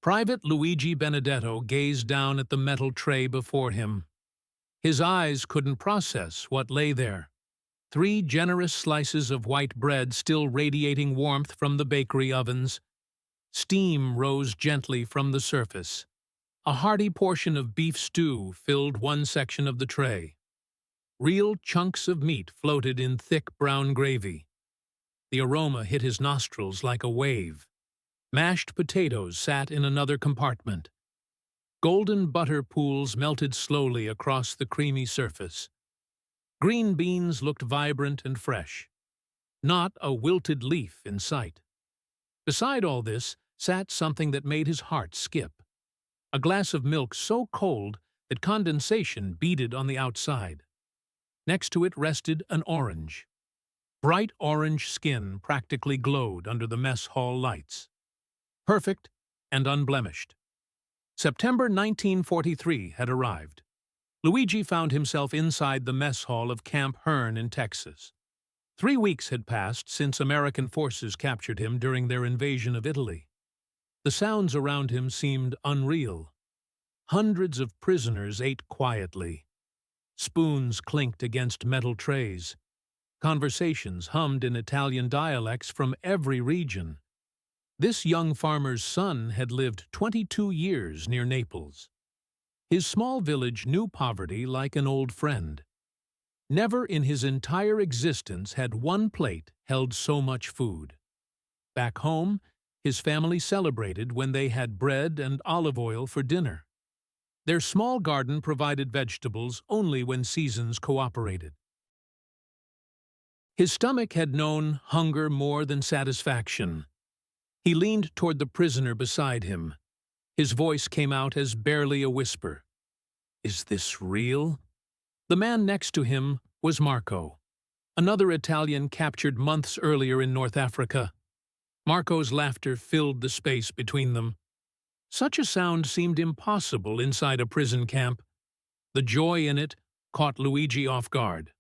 Private Luigi Benedetto gazed down at the metal tray before him. His eyes couldn't process what lay there. 3 generous slices of white bread still radiating warmth from the bakery ovens. Steam rose gently from the surface. A hearty portion of beef stew filled one section of the tray. Real chunks of meat floated in thick brown gravy. The aroma hit his nostrils like a wave. Mashed potatoes sat in another compartment. Golden butter pools melted slowly across the creamy surface. Green beans looked vibrant and fresh. Not a wilted leaf in sight. Beside all this sat something that made his heart skip. A glass of milk so cold that condensation beaded on the outside. Next to it rested an orange. Bright orange skin practically glowed under the mess hall lights. Perfect and unblemished. September 1943 had arrived. Luigi found himself inside the mess hall of Camp Hearn in Texas. 3 weeks had passed since American forces captured him during their invasion of Italy. The sounds around him seemed unreal. Hundreds of prisoners ate quietly. Spoons clinked against metal trays. Conversations hummed in Italian dialects from every region. This young farmer's son had lived 22 years near Naples. His small village knew poverty like an old friend. Never in his entire existence had one plate held so much food. Back home, his family celebrated when they had bread and olive oil for dinner. Their small garden provided vegetables only when seasons cooperated. His stomach had known hunger more than satisfaction. He leaned toward the prisoner beside him. His voice came out as barely a whisper. "Is this real?" The man next to him was Marco, another Italian captured months earlier in North Africa. Marco's laughter filled the space between them. Such a sound seemed impossible inside a prison camp. The joy in it caught Luigi off guard.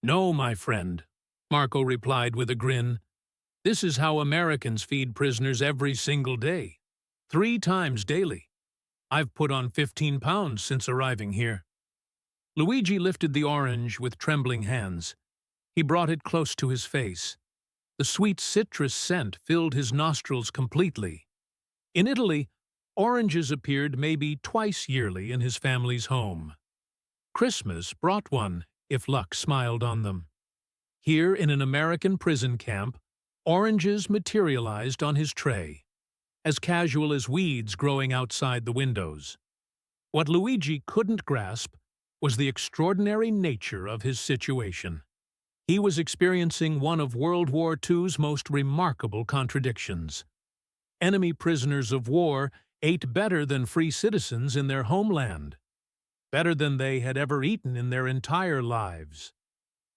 "No, my friend," Marco replied with a grin. "This is how Americans feed prisoners every single day. 3 times daily. I've put on 15 pounds since arriving here." Luigi lifted the orange with trembling hands. He brought it close to his face. The sweet citrus scent filled his nostrils completely. In Italy, oranges appeared maybe twice yearly in his family's home. Christmas brought one, if luck smiled on them. Here in an American prison camp, oranges materialized on his tray, as casual as weeds growing outside the windows. What Luigi couldn't grasp was the extraordinary nature of his situation. He was experiencing one of World War II's most remarkable contradictions. Enemy prisoners of war ate better than free citizens in their homeland, better than they had ever eaten in their entire lives.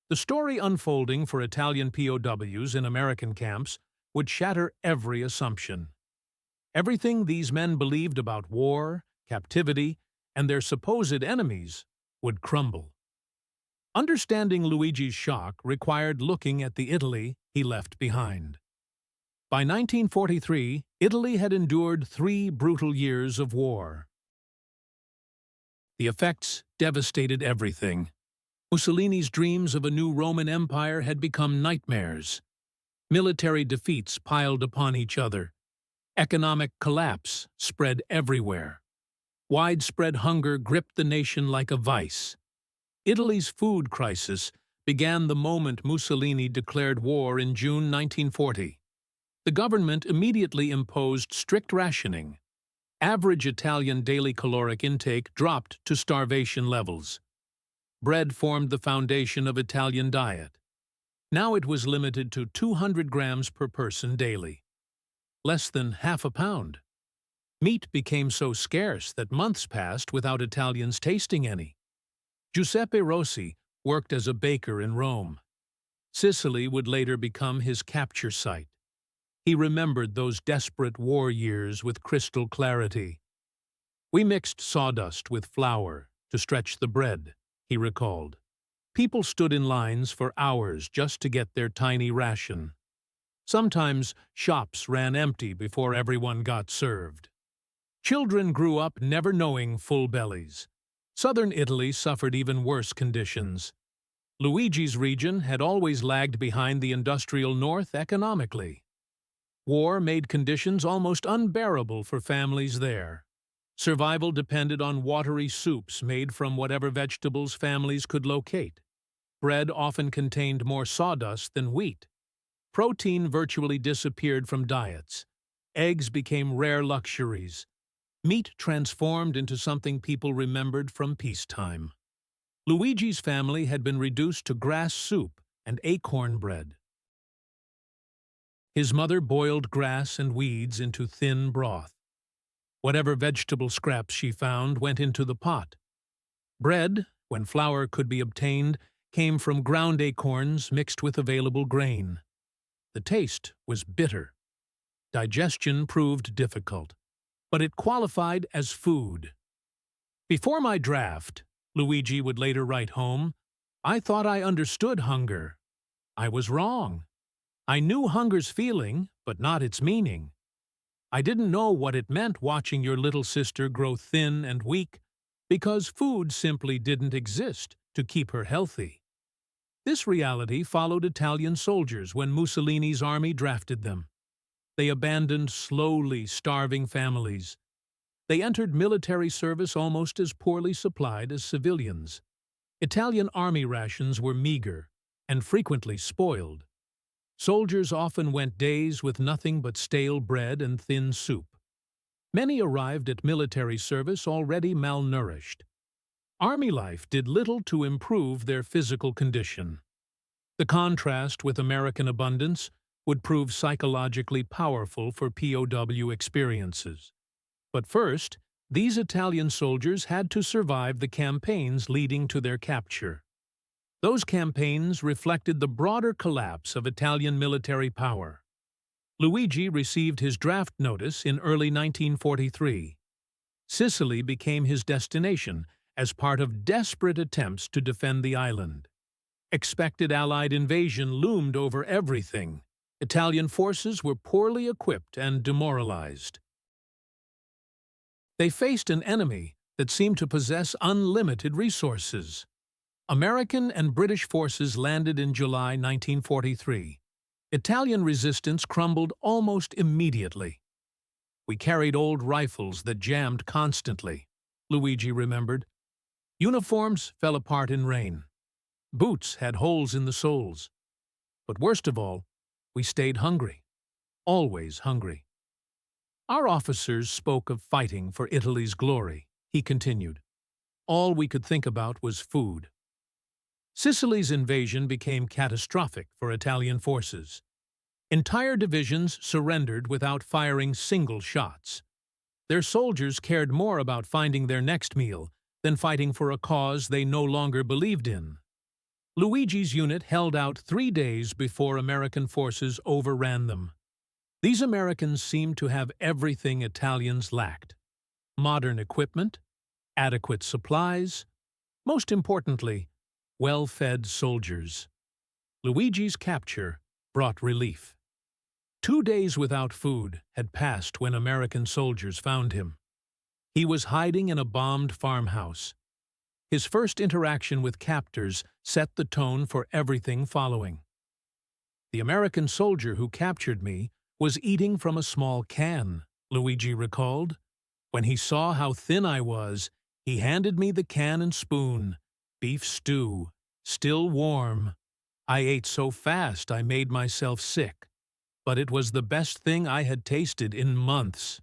The story unfolding for Italian POWs in American camps would shatter every assumption. Everything these men believed about war, captivity, and their supposed enemies would crumble. Understanding Luigi's shock required looking at the Italy he left behind. By 1943, Italy had endured 3 brutal years of war. The effects devastated everything. Mussolini's dreams of a new Roman Empire had become nightmares. Military defeats piled upon each other. Economic collapse spread everywhere. Widespread hunger gripped the nation like a vice. Italy's food crisis began the moment Mussolini declared war in June 1940. The government immediately imposed strict rationing. Average Italian daily caloric intake dropped to starvation levels. Bread formed the foundation of Italian diet. Now it was limited to 200 grams per person daily. Less than half a pound. Meat became so scarce that months passed without Italians tasting any. Giuseppe Rossi worked as a baker in Rome. Sicily would later become his capture site. He remembered those desperate war years with crystal clarity. "We mixed sawdust with flour to stretch the bread," he recalled. People stood in lines for hours just to get their tiny ration. Sometimes shops ran empty before everyone got served. Children grew up never knowing full bellies. Southern Italy suffered even worse conditions. Luigi's region had always lagged behind the industrial north economically. War made conditions almost unbearable for families there. Survival depended on watery soups made from whatever vegetables families could locate. Bread often contained more sawdust than wheat. Protein virtually disappeared from diets. Eggs became rare luxuries. Meat transformed into something people remembered from peacetime. Luigi's family had been reduced to grass soup and acorn bread. His mother boiled grass and weeds into thin broth. Whatever vegetable scraps she found went into the pot. Bread, when flour could be obtained, came from ground acorns mixed with available grain. The taste was bitter. Digestion proved difficult, but it qualified as food. Before my draft, Luigi would later write home, I thought I understood hunger. I was wrong. I knew hunger's feeling, but not its meaning. I didn't know what it meant watching your little sister grow thin and weak, because food simply didn't exist to keep her healthy. This reality followed Italian soldiers when Mussolini's army drafted them. They abandoned slowly starving families. They entered military service almost as poorly supplied as civilians. Italian army rations were meager and frequently spoiled. Soldiers often went days with nothing but stale bread and thin soup. Many arrived at military service already malnourished. Army life did little to improve their physical condition. The contrast with American abundance would prove psychologically powerful for POW experiences. But first, these Italian soldiers had to survive the campaigns leading to their capture. Those campaigns reflected the broader collapse of Italian military power. Luigi received his draft notice in early 1943. Sicily became his destination as part of desperate attempts to defend the island. Expected Allied invasion loomed over everything. Italian forces were poorly equipped and demoralized. They faced an enemy that seemed to possess unlimited resources. American and British forces landed in July 1943. Italian resistance crumbled almost immediately. We carried old rifles that jammed constantly, Luigi remembered. Uniforms fell apart in rain. Boots had holes in the soles. But worst of all, we stayed hungry. Always hungry. Our officers spoke of fighting for Italy's glory, he continued. All we could think about was food. Sicily's invasion became catastrophic for Italian forces. Entire divisions surrendered without firing single shots. Their soldiers cared more about finding their next meal than fighting for a cause they no longer believed in. Luigi's unit held out 3 days before American forces overran them. These Americans seemed to have everything Italians lacked: modern equipment, adequate supplies, most importantly, well-fed soldiers. Luigi's capture brought relief. 2 days without food had passed when American soldiers found him. He was hiding in a bombed farmhouse. His first interaction with captors set the tone for everything following. The American soldier who captured me was eating from a small can, Luigi recalled. When he saw how thin I was, he handed me the can and spoon. Beef stew, still warm. I ate so fast I made myself sick, but it was the best thing I had tasted in months.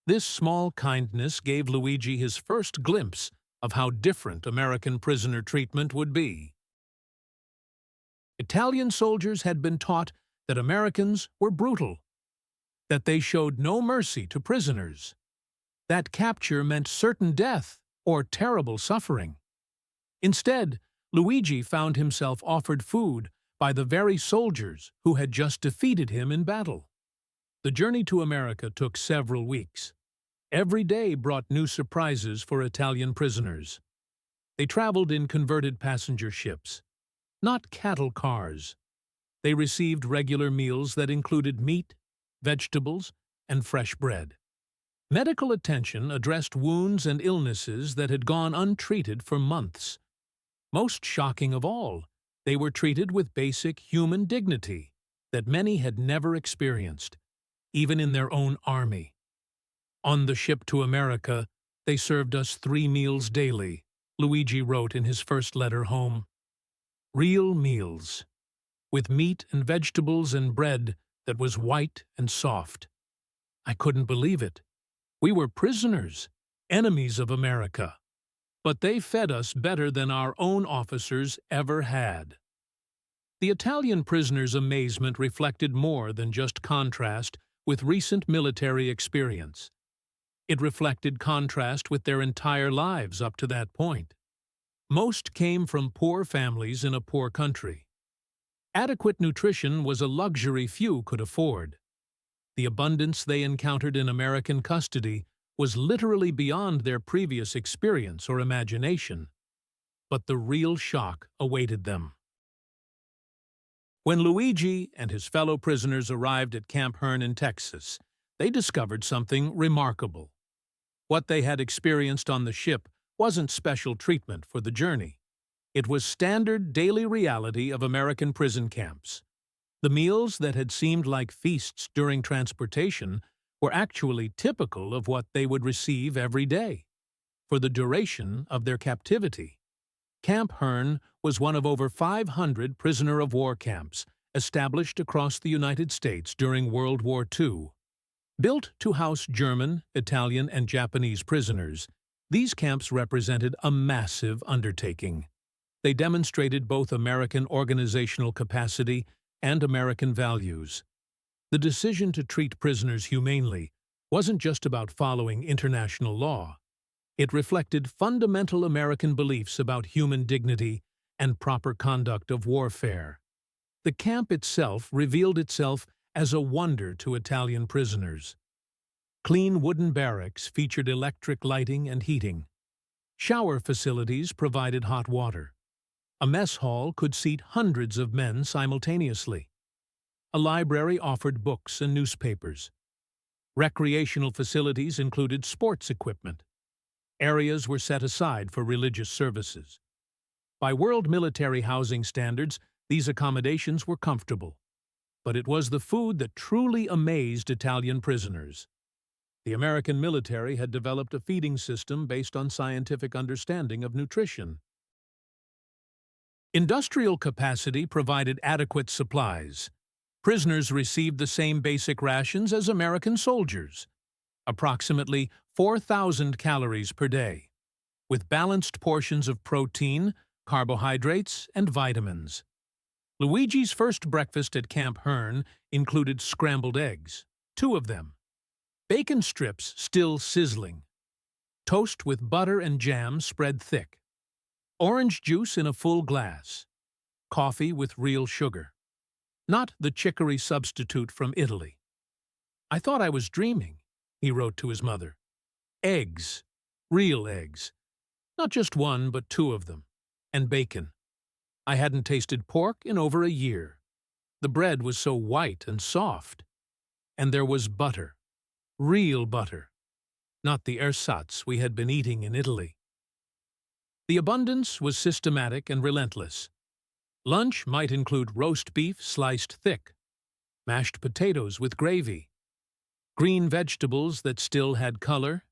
This small kindness gave Luigi his first glimpse of how different American prisoner treatment would be. Italian soldiers had been taught that Americans were brutal, that they showed no mercy to prisoners, that capture meant certain death or terrible suffering. Instead, Luigi found himself offered food by the very soldiers who had just defeated him in battle. The journey to America took several weeks. Every day brought new surprises for Italian prisoners. They traveled in converted passenger ships, not cattle cars. They received regular meals that included meat, vegetables, and fresh bread. Medical attention addressed wounds and illnesses that had gone untreated for months. Most shocking of all, they were treated with basic human dignity that many had never experienced, even in their own army. On the ship to America, they served us 3 meals daily, Luigi wrote in his first letter home. Real meals, with meat and vegetables and bread that was white and soft. I couldn't believe it. We were prisoners, enemies of America. But they fed us better than our own officers ever had. The Italian prisoners' amazement reflected more than just contrast with recent military experience. It reflected contrast with their entire lives up to that point. Most came from poor families in a poor country. Adequate nutrition was a luxury few could afford. The abundance they encountered in American custody was literally beyond their previous experience or imagination. But the real shock awaited them. When Luigi and his fellow prisoners arrived at Camp Hearn in Texas, they discovered something remarkable. What they had experienced on the ship wasn't special treatment for the journey. It was standard daily reality of American prison camps. The meals that had seemed like feasts during transportation were actually typical of what they would receive every day, for the duration of their captivity. Camp Hearn was one of over 500 prisoner-of-war camps established across the United States during World War II. Built to house German, Italian, and Japanese prisoners, these camps represented a massive undertaking. They demonstrated both American organizational capacity and American values. The decision to treat prisoners humanely wasn't just about following international law. It reflected fundamental American beliefs about human dignity and proper conduct of warfare. The camp itself revealed itself as a wonder to Italian prisoners. Clean wooden barracks featured electric lighting and heating. Shower facilities provided hot water. A mess hall could seat hundreds of men simultaneously. A library offered books and newspapers. Recreational facilities included sports equipment. Areas were set aside for religious services. By world military housing standards, these accommodations were comfortable. But it was the food that truly amazed Italian prisoners. The American military had developed a feeding system based on scientific understanding of nutrition. Industrial capacity provided adequate supplies. Prisoners received the same basic rations as American soldiers, approximately 4,000 calories per day, with balanced portions of protein, carbohydrates, and vitamins. Luigi's first breakfast at Camp Hearn included scrambled eggs, 2 of them, bacon strips still sizzling, toast with butter and jam spread thick, orange juice in a full glass, coffee with real sugar, not the chicory substitute from Italy. I thought I was dreaming, he wrote to his mother. Eggs, real eggs, not just 1 but 2 of them, and bacon. I hadn't tasted pork in over a year. The bread was so white and soft. And there was butter, real butter, not the ersatz we had been eating in Italy. The abundance was systematic and relentless. Lunch might include roast beef sliced thick, mashed potatoes with gravy, green vegetables that still had color,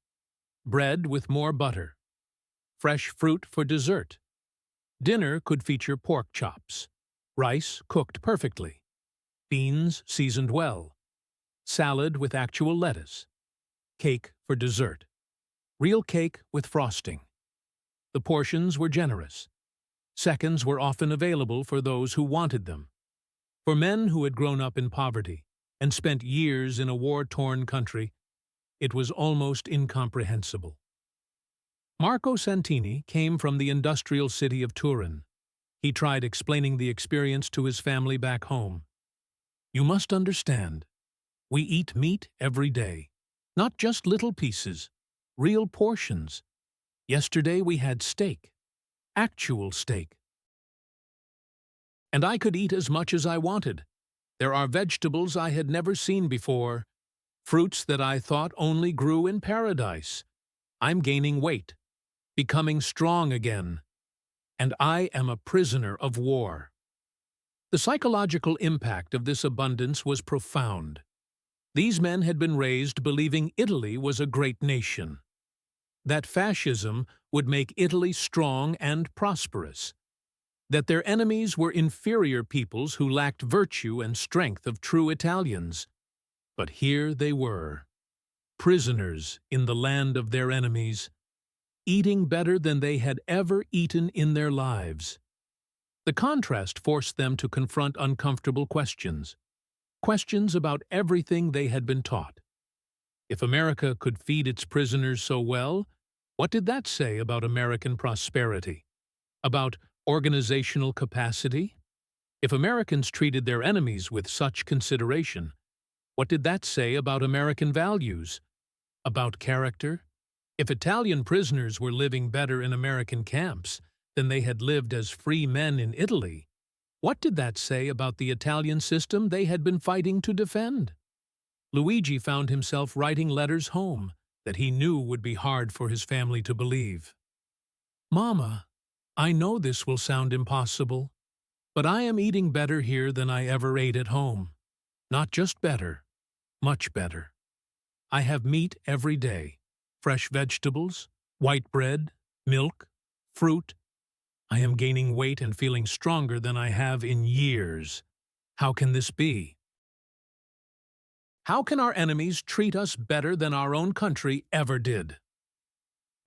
bread with more butter, fresh fruit for dessert. Dinner could feature pork chops, rice cooked perfectly, beans seasoned well, salad with actual lettuce, cake for dessert, real cake with frosting. The portions were generous. Seconds were often available for those who wanted them. For men who had grown up in poverty and spent years in a war-torn country, it was almost incomprehensible. Marco Santini came from the industrial city of Turin. He tried explaining the experience to his family back home. You must understand, we eat meat every day, not just little pieces, real portions. Yesterday we had steak, actual steak. And I could eat as much as I wanted. There are vegetables I had never seen before. Fruits that I thought only grew in paradise. I'm gaining weight, becoming strong again, and I am a prisoner of war. The psychological impact of this abundance was profound. These men had been raised believing Italy was a great nation, that fascism would make Italy strong and prosperous, that their enemies were inferior peoples who lacked virtue and strength of true Italians. But here they were, prisoners in the land of their enemies, eating better than they had ever eaten in their lives. The contrast forced them to confront uncomfortable questions, questions about everything they had been taught. If America could feed its prisoners so well, what did that say about American prosperity? About organizational capacity? If Americans treated their enemies with such consideration, what did that say about American values? About character? If Italian prisoners were living better in American camps than they had lived as free men in Italy, what did that say about the Italian system they had been fighting to defend? Luigi found himself writing letters home that he knew would be hard for his family to believe. Mama, I know this will sound impossible, but I am eating better here than I ever ate at home. Not just better, much better. I have meat every day, fresh vegetables, white bread, milk, fruit. I am gaining weight and feeling stronger than I have in years. How can this be? How can our enemies treat us better than our own country ever did?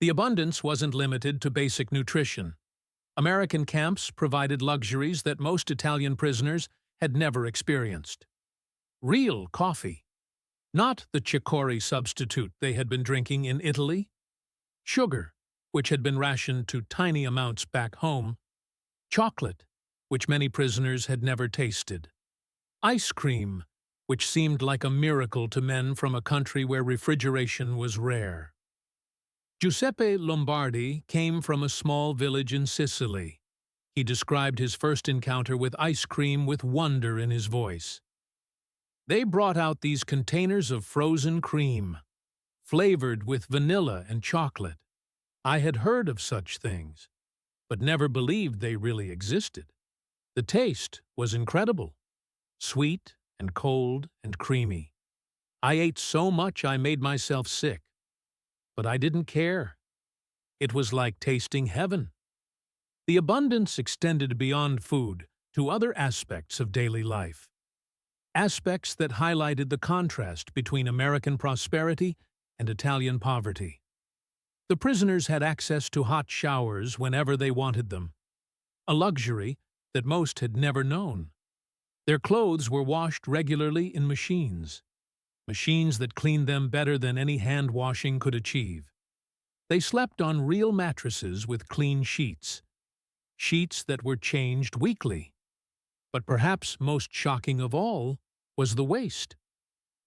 The abundance wasn't limited to basic nutrition. American camps provided luxuries that most Italian prisoners had never experienced. Real coffee, not the chicory substitute they had been drinking in Italy. Sugar, which had been rationed to tiny amounts back home. Chocolate, which many prisoners had never tasted. Ice cream, which seemed like a miracle to men from a country where refrigeration was rare. Giuseppe Lombardi came from a small village in Sicily. He described his first encounter with ice cream with wonder in his voice. They brought out these containers of frozen cream, flavored with vanilla and chocolate. I had heard of such things, but never believed they really existed. The taste was incredible, sweet and cold and creamy. I ate so much I made myself sick, but I didn't care. It was like tasting heaven. The abundance extended beyond food to other aspects of daily life. Aspects that highlighted the contrast between American prosperity and Italian poverty. The prisoners had access to hot showers whenever they wanted them, a luxury that most had never known. Their clothes were washed regularly in machines that cleaned them better than any hand washing could achieve. They slept on real mattresses with clean sheets that were changed weekly. But perhaps most shocking of all was the waste.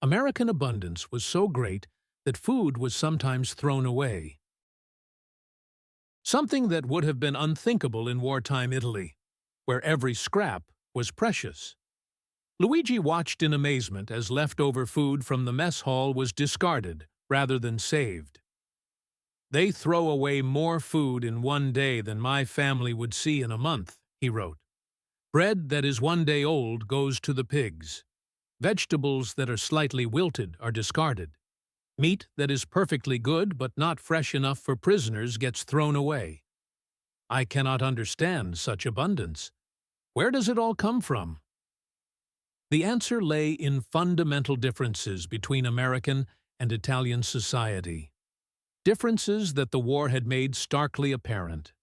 American abundance was so great that food was sometimes thrown away. Something that would have been unthinkable in wartime Italy, where every scrap was precious. Luigi watched in amazement as leftover food from the mess hall was discarded rather than saved. They throw away more food in one day than my family would see in a month, he wrote. Bread that is 1 day old goes to the pigs. Vegetables that are slightly wilted are discarded. Meat that is perfectly good but not fresh enough for prisoners gets thrown away. I cannot understand such abundance. Where does it all come from? The answer lay in fundamental differences between American and Italian society. Differences that the war had made starkly apparent.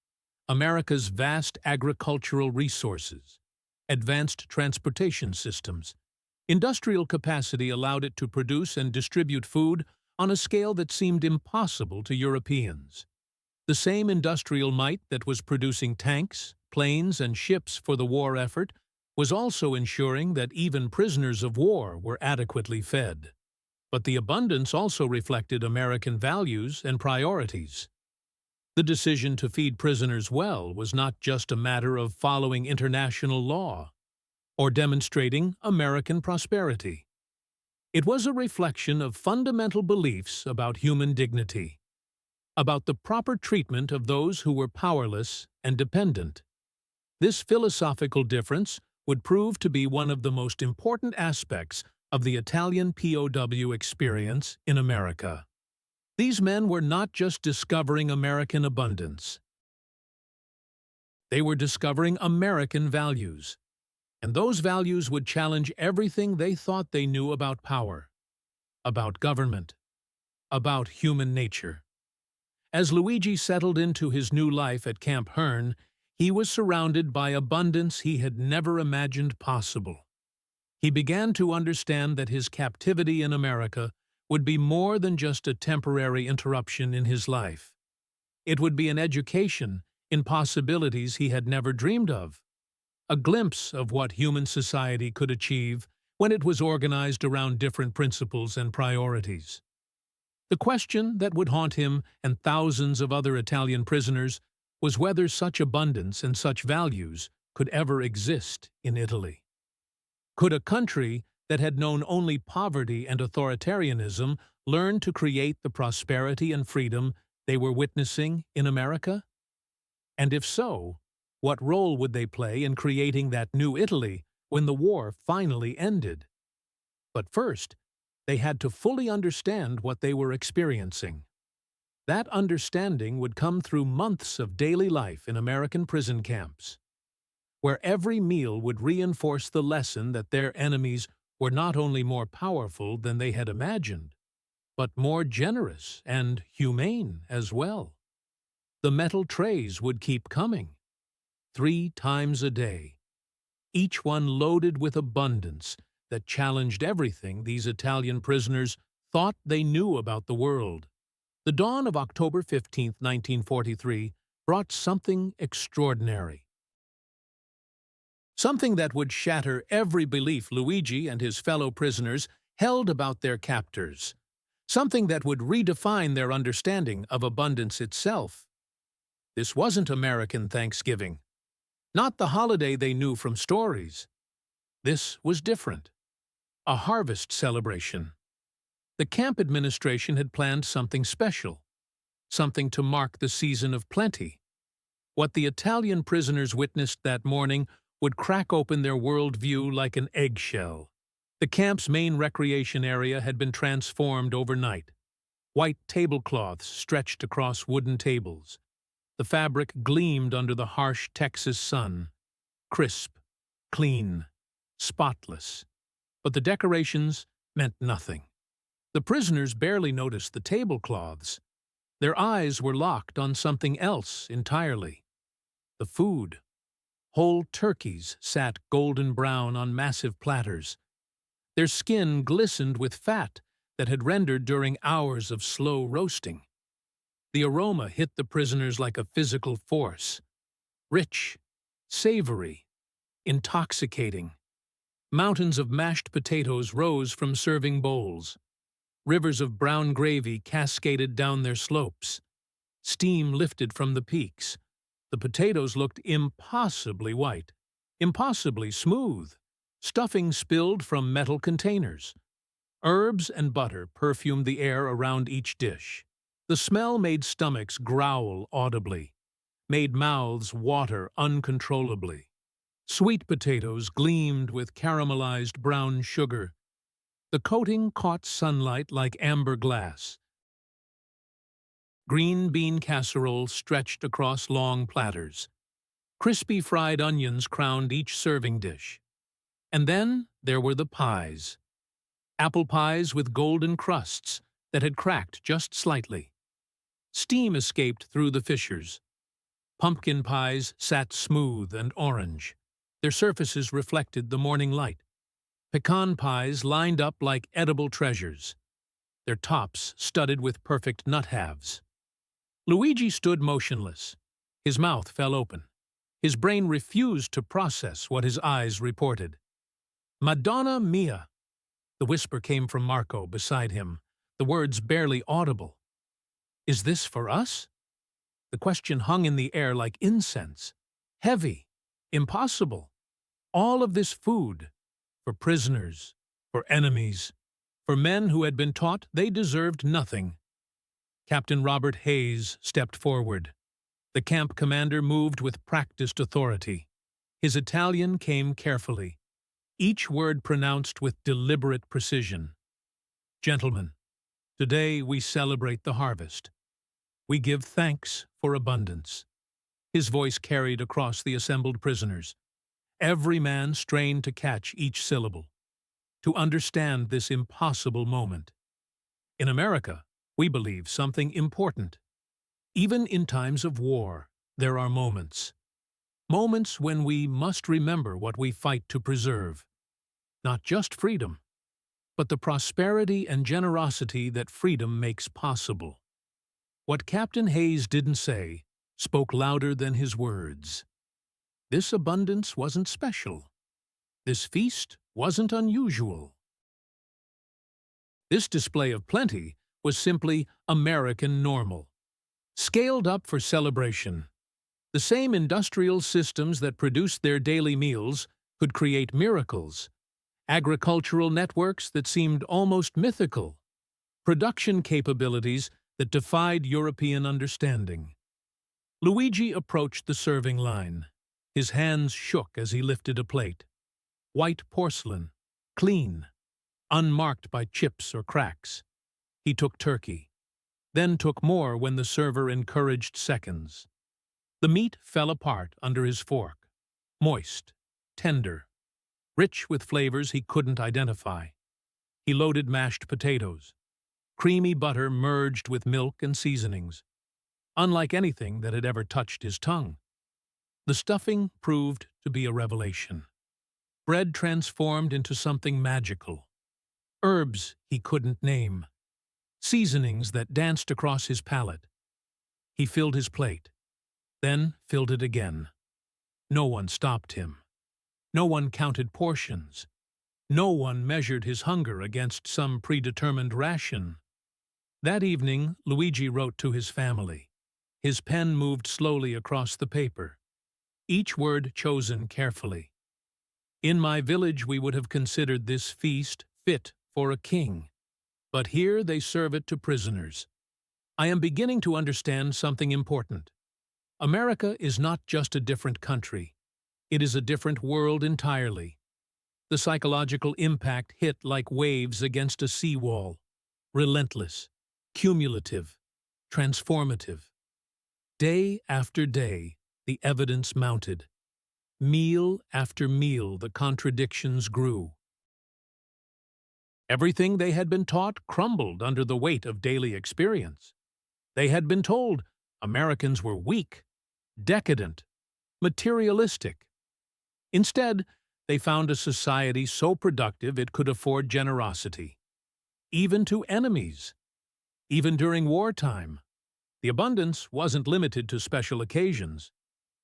America's vast agricultural resources, advanced transportation systems, industrial capacity allowed it to produce and distribute food on a scale that seemed impossible to Europeans. The same industrial might that was producing tanks, planes, and ships for the war effort was also ensuring that even prisoners of war were adequately fed. But the abundance also reflected American values and priorities. The decision to feed prisoners well was not just a matter of following international law or demonstrating American prosperity. It was a reflection of fundamental beliefs about human dignity, about the proper treatment of those who were powerless and dependent. This philosophical difference would prove to be one of the most important aspects of the Italian POW experience in America. These men were not just discovering American abundance. They were discovering American values, and those values would challenge everything they thought they knew about power, about government, about human nature. As Luigi settled into his new life at Camp Hearn, he was surrounded by abundance he had never imagined possible. He began to understand that his captivity in America would be more than just a temporary interruption in his life. It would be an education in possibilities he had never dreamed of, a glimpse of what human society could achieve when it was organized around different principles and priorities. The question that would haunt him and thousands of other Italian prisoners was whether such abundance and such values could ever exist in Italy. Could a country that had known only poverty and authoritarianism learn to create the prosperity and freedom they were witnessing in America? And if so, what role would they play in creating that new Italy when the war finally ended? But first, they had to fully understand what they were experiencing. That understanding would come through months of daily life in American prison camps, where every meal would reinforce the lesson that their enemies were not only more powerful than they had imagined, but more generous and humane as well. The metal trays would keep coming, 3 times a day, each one loaded with abundance that challenged everything these Italian prisoners thought they knew about the world. The dawn of October 15, 1943, brought something extraordinary. Something that would shatter every belief Luigi and his fellow prisoners held about their captors. Something that would redefine their understanding of abundance itself. This wasn't American Thanksgiving, not the holiday they knew from stories. This was different. A harvest celebration. The camp administration had planned something special, something to mark the season of plenty. What the Italian prisoners witnessed that morning would crack open their worldview like an eggshell. The camp's main recreation area had been transformed overnight. White tablecloths stretched across wooden tables. The fabric gleamed under the harsh Texas sun, crisp, clean, spotless. But the decorations meant nothing. The prisoners barely noticed the tablecloths. Their eyes were locked on something else entirely. The food. Whole turkeys sat golden brown on massive platters. Their skin glistened with fat that had rendered during hours of slow roasting. The aroma hit the prisoners like a physical force. Rich, savory, intoxicating. Mountains of mashed potatoes rose from serving bowls. Rivers of brown gravy cascaded down their slopes. Steam lifted from the peaks. The potatoes looked impossibly white, impossibly smooth. Stuffing spilled from metal containers. Herbs and butter perfumed the air around each dish. The smell made stomachs growl audibly, made mouths water uncontrollably. Sweet potatoes gleamed with caramelized brown sugar. The coating caught sunlight like amber glass. Green bean casserole stretched across long platters. Crispy fried onions crowned each serving dish. And then there were the pies. Apple pies with golden crusts that had cracked just slightly. Steam escaped through the fissures. Pumpkin pies sat smooth and orange. Their surfaces reflected the morning light. Pecan pies lined up like edible treasures, their tops studded with perfect nut halves. Luigi stood motionless. His mouth fell open. His brain refused to process what his eyes reported. "Madonna mia!" The whisper came from Marco beside him, the words barely audible. "Is this for us?" The question hung in the air like incense. Heavy. Impossible. All of this food. For prisoners. For enemies. For men who had been taught they deserved nothing. Captain Robert Hayes stepped forward. The camp commander moved with practiced authority. His Italian came carefully, each word pronounced with deliberate precision. Gentlemen, today we celebrate the harvest. We give thanks for abundance. His voice carried across the assembled prisoners. Every man strained to catch each syllable, to understand this impossible moment. In America, we believe something important. Even in times of war, there are moments. Moments when we must remember what we fight to preserve. Not just freedom, but the prosperity and generosity that freedom makes possible. What Captain Hayes didn't say spoke louder than his words. This abundance wasn't special. This feast wasn't unusual. This display of plenty was simply American normal, scaled up for celebration. The same industrial systems that produced their daily meals could create miracles, agricultural networks that seemed almost mythical, production capabilities that defied European understanding. Luigi approached the serving line. His hands shook as he lifted a plate. White porcelain, clean, unmarked by chips or cracks. He took turkey, then took more when the server encouraged seconds. The meat fell apart under his fork, moist, tender, rich with flavors he couldn't identify. He loaded mashed potatoes. Creamy butter merged with milk and seasonings, unlike anything that had ever touched his tongue. The stuffing proved to be a revelation. Bread transformed into something magical. Herbs he couldn't name. Seasonings that danced across his palate. He filled his plate, then filled it again. No one stopped him. No one counted portions. No one measured his hunger against some predetermined ration. That evening, Luigi wrote to his family. His pen moved slowly across the paper, each word chosen carefully. In my village we would have considered this feast fit for a king, but here they serve it to prisoners. I am beginning to understand something important. America is not just a different country. It is a different world entirely. The psychological impact hit like waves against a seawall, relentless, cumulative, transformative. Day after day, the evidence mounted. Meal after meal, the contradictions grew. Everything they had been taught crumbled under the weight of daily experience. They had been told Americans were weak, decadent, materialistic. Instead, they found a society so productive it could afford generosity, even to enemies, even during wartime. The abundance wasn't limited to special occasions.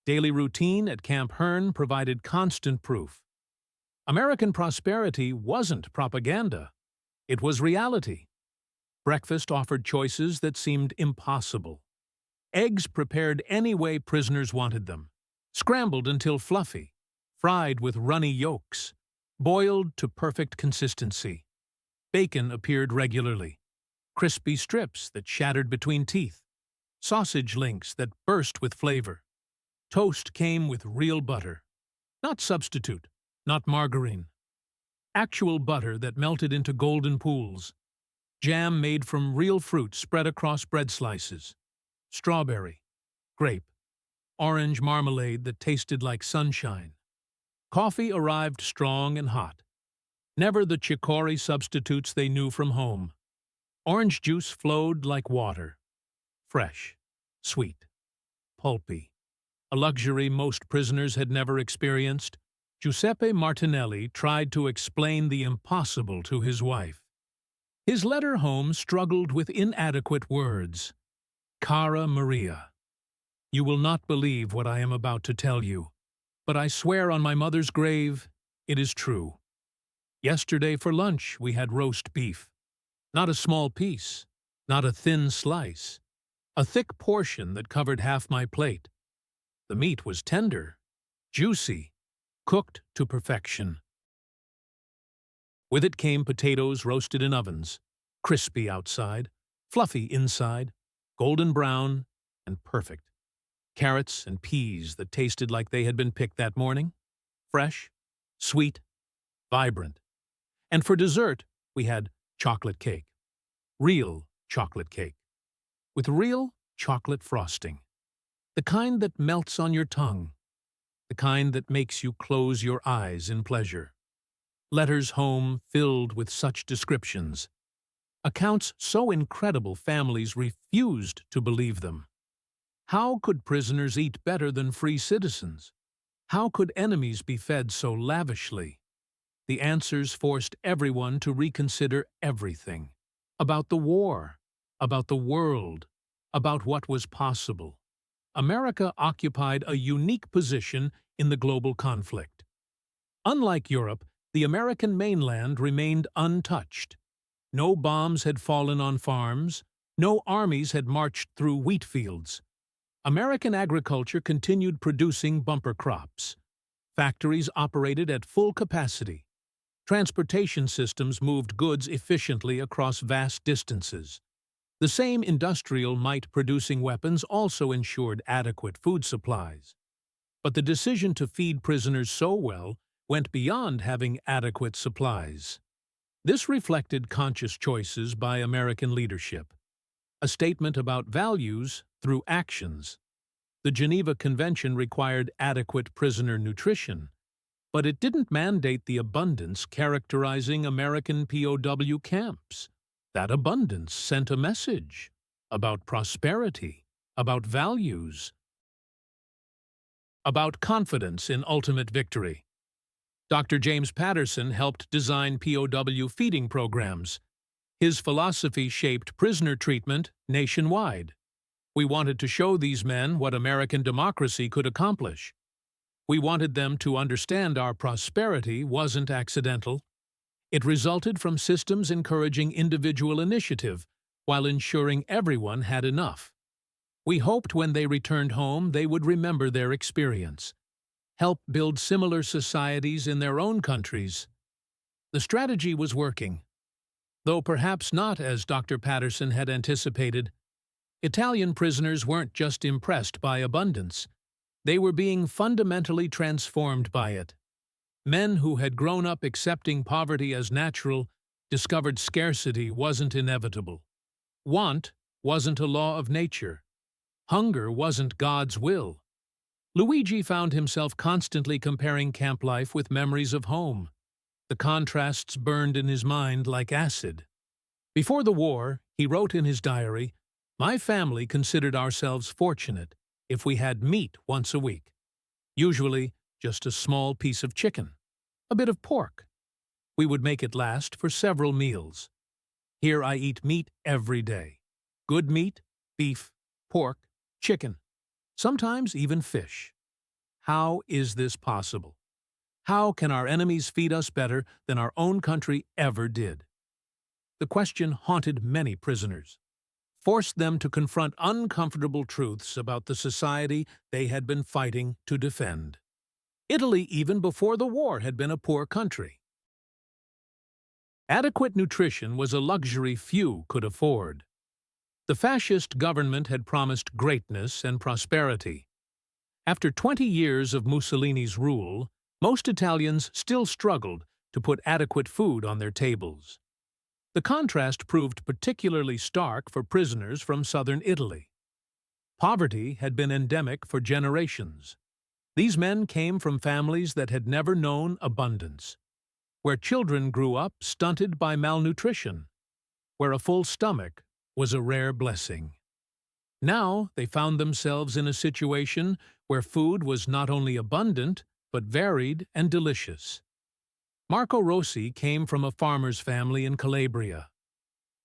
Daily routine at Camp Hearn provided constant proof. American prosperity wasn't propaganda. It was reality. Breakfast offered choices that seemed impossible. Eggs prepared any way prisoners wanted them, scrambled until fluffy, fried with runny yolks, boiled to perfect consistency. Bacon appeared regularly, crispy strips that shattered between teeth, sausage links that burst with flavor. Toast came with real butter, not substitute, not margarine. Actual butter that melted into golden pools. Jam made from real fruit spread across bread slices. Strawberry, grape, orange marmalade that tasted like sunshine. Coffee arrived strong and hot. Never the chicory substitutes they knew from home. Orange juice flowed like water. Fresh, sweet, pulpy. A luxury most prisoners had never experienced. Giuseppe Martinelli tried to explain the impossible to his wife. His letter home struggled with inadequate words. Cara Maria, you will not believe what I am about to tell you, but I swear on my mother's grave, it is true. Yesterday for lunch we had roast beef. Not a small piece, not a thin slice. A thick portion that covered half my plate. The meat was tender, juicy, cooked to perfection. With it came potatoes roasted in ovens, crispy outside, fluffy inside, golden brown, and perfect. Carrots and peas that tasted like they had been picked that morning, fresh, sweet, vibrant. And for dessert, we had chocolate cake, real chocolate cake, with real chocolate frosting, the kind that melts on your tongue, the kind that makes you close your eyes in pleasure. Letters home filled with such descriptions. Accounts so incredible families refused to believe them. How could prisoners eat better than free citizens? How could enemies be fed so lavishly? The answers forced everyone to reconsider everything. About the war, about the world, about what was possible. America occupied a unique position in the global conflict. Unlike Europe, the American mainland remained untouched. No bombs had fallen on farms, no armies had marched through wheat fields. American agriculture continued producing bumper crops. Factories operated at full capacity. Transportation systems moved goods efficiently across vast distances. The same industrial might producing weapons also ensured adequate food supplies. But the decision to feed prisoners so well went beyond having adequate supplies. This reflected conscious choices by American leadership, a statement about values through actions. The Geneva Convention required adequate prisoner nutrition, but it didn't mandate the abundance characterizing American POW camps. That abundance sent a message about prosperity, about values, about confidence in ultimate victory. Dr. James Patterson helped design POW feeding programs. His philosophy shaped prisoner treatment nationwide. We wanted to show these men what American democracy could accomplish. We wanted them to understand our prosperity wasn't accidental. It resulted from systems encouraging individual initiative while ensuring everyone had enough. We hoped when they returned home they would remember their experience, help build similar societies in their own countries. The strategy was working, though perhaps not as Dr. Patterson had anticipated. Italian prisoners weren't just impressed by abundance. They were being fundamentally transformed by it. Men who had grown up accepting poverty as natural discovered scarcity wasn't inevitable. Want wasn't a law of nature. Hunger wasn't God's will. Luigi found himself constantly comparing camp life with memories of home. The contrasts burned in his mind like acid. Before the war, he wrote in his diary, "My family considered ourselves fortunate if we had meat once a week. Usually, just a small piece of chicken, a bit of pork. We would make it last for several meals. Here I eat meat every day. Good meat, beef, pork, chicken, sometimes even fish. How is this possible? How can our enemies feed us better than our own country ever did?" The question haunted many prisoners, forced them to confront uncomfortable truths about the society they had been fighting to defend. Italy, even before the war, had been a poor country. Adequate nutrition was a luxury few could afford. The fascist government had promised greatness and prosperity. After 20 years of Mussolini's rule, most Italians still struggled to put adequate food on their tables. The contrast proved particularly stark for prisoners from southern Italy. Poverty had been endemic for generations. These men came from families that had never known abundance, where children grew up stunted by malnutrition, where a full stomach was a rare blessing. Now they found themselves in a situation where food was not only abundant, but varied and delicious. Marco Rossi came from a farmer's family in Calabria.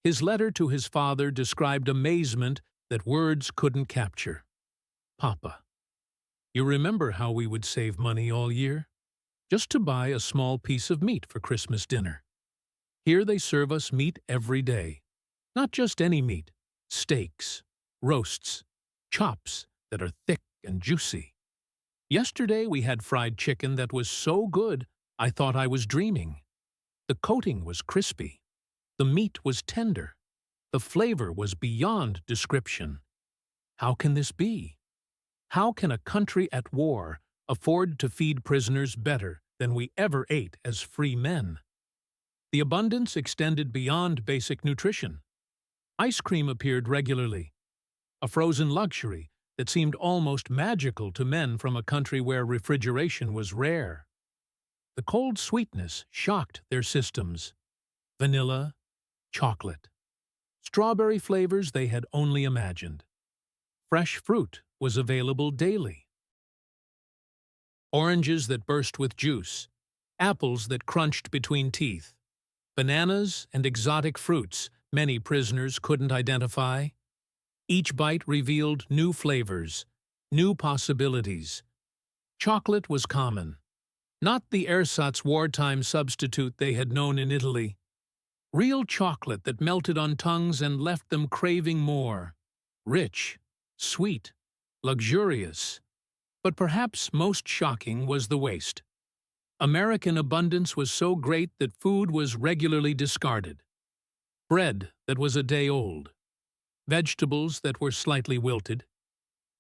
His letter to his father described amazement that words couldn't capture. "Papa, you remember how we would save money all year? Just to buy a small piece of meat for Christmas dinner. Here they serve us meat every day. Not just any meat, steaks, roasts, chops that are thick and juicy. Yesterday we had fried chicken that was so good I thought I was dreaming. The coating was crispy. The meat was tender. The flavor was beyond description. How can this be? How can a country at war afford to feed prisoners better than we ever ate as free men? The abundance extended beyond basic nutrition. Ice cream appeared regularly, a frozen luxury that seemed almost magical to men from a country where refrigeration was rare. The cold sweetness shocked their systems. Vanilla, chocolate, strawberry flavors they had only imagined. Fresh fruit was available daily. Oranges that burst with juice, apples that crunched between teeth, bananas and exotic fruits many prisoners couldn't identify. Each bite revealed new flavors, new possibilities. Chocolate was common, not the ersatz wartime substitute they had known in Italy. Real chocolate that melted on tongues and left them craving more. Rich, sweet, luxurious. But perhaps most shocking was the waste. American abundance was so great that food was regularly discarded. Bread that was a day old. Vegetables that were slightly wilted.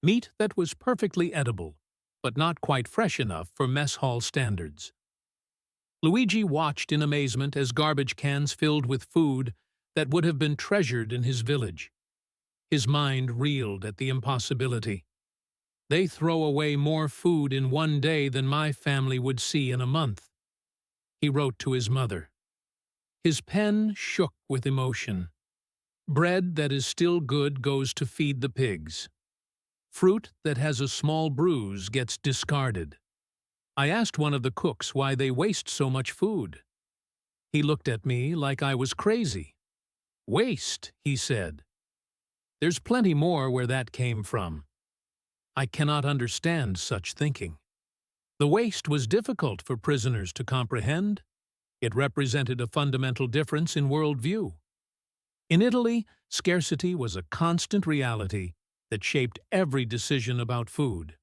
Meat that was perfectly edible, but not quite fresh enough for mess hall standards. Luigi watched in amazement as garbage cans filled with food that would have been treasured in his village. His mind reeled at the impossibility. They throw away more food in one day than my family would see in a month. He wrote to his mother. His pen shook with emotion. Bread that is still good goes to feed the pigs. Fruit that has a small bruise gets discarded. I asked one of the cooks why they waste so much food. He looked at me like I was crazy. Waste, he said. There's plenty more where that came from. I cannot understand such thinking. The waste was difficult for prisoners to comprehend. It represented a fundamental difference in worldview. In Italy, scarcity was a constant reality that shaped every decision about food.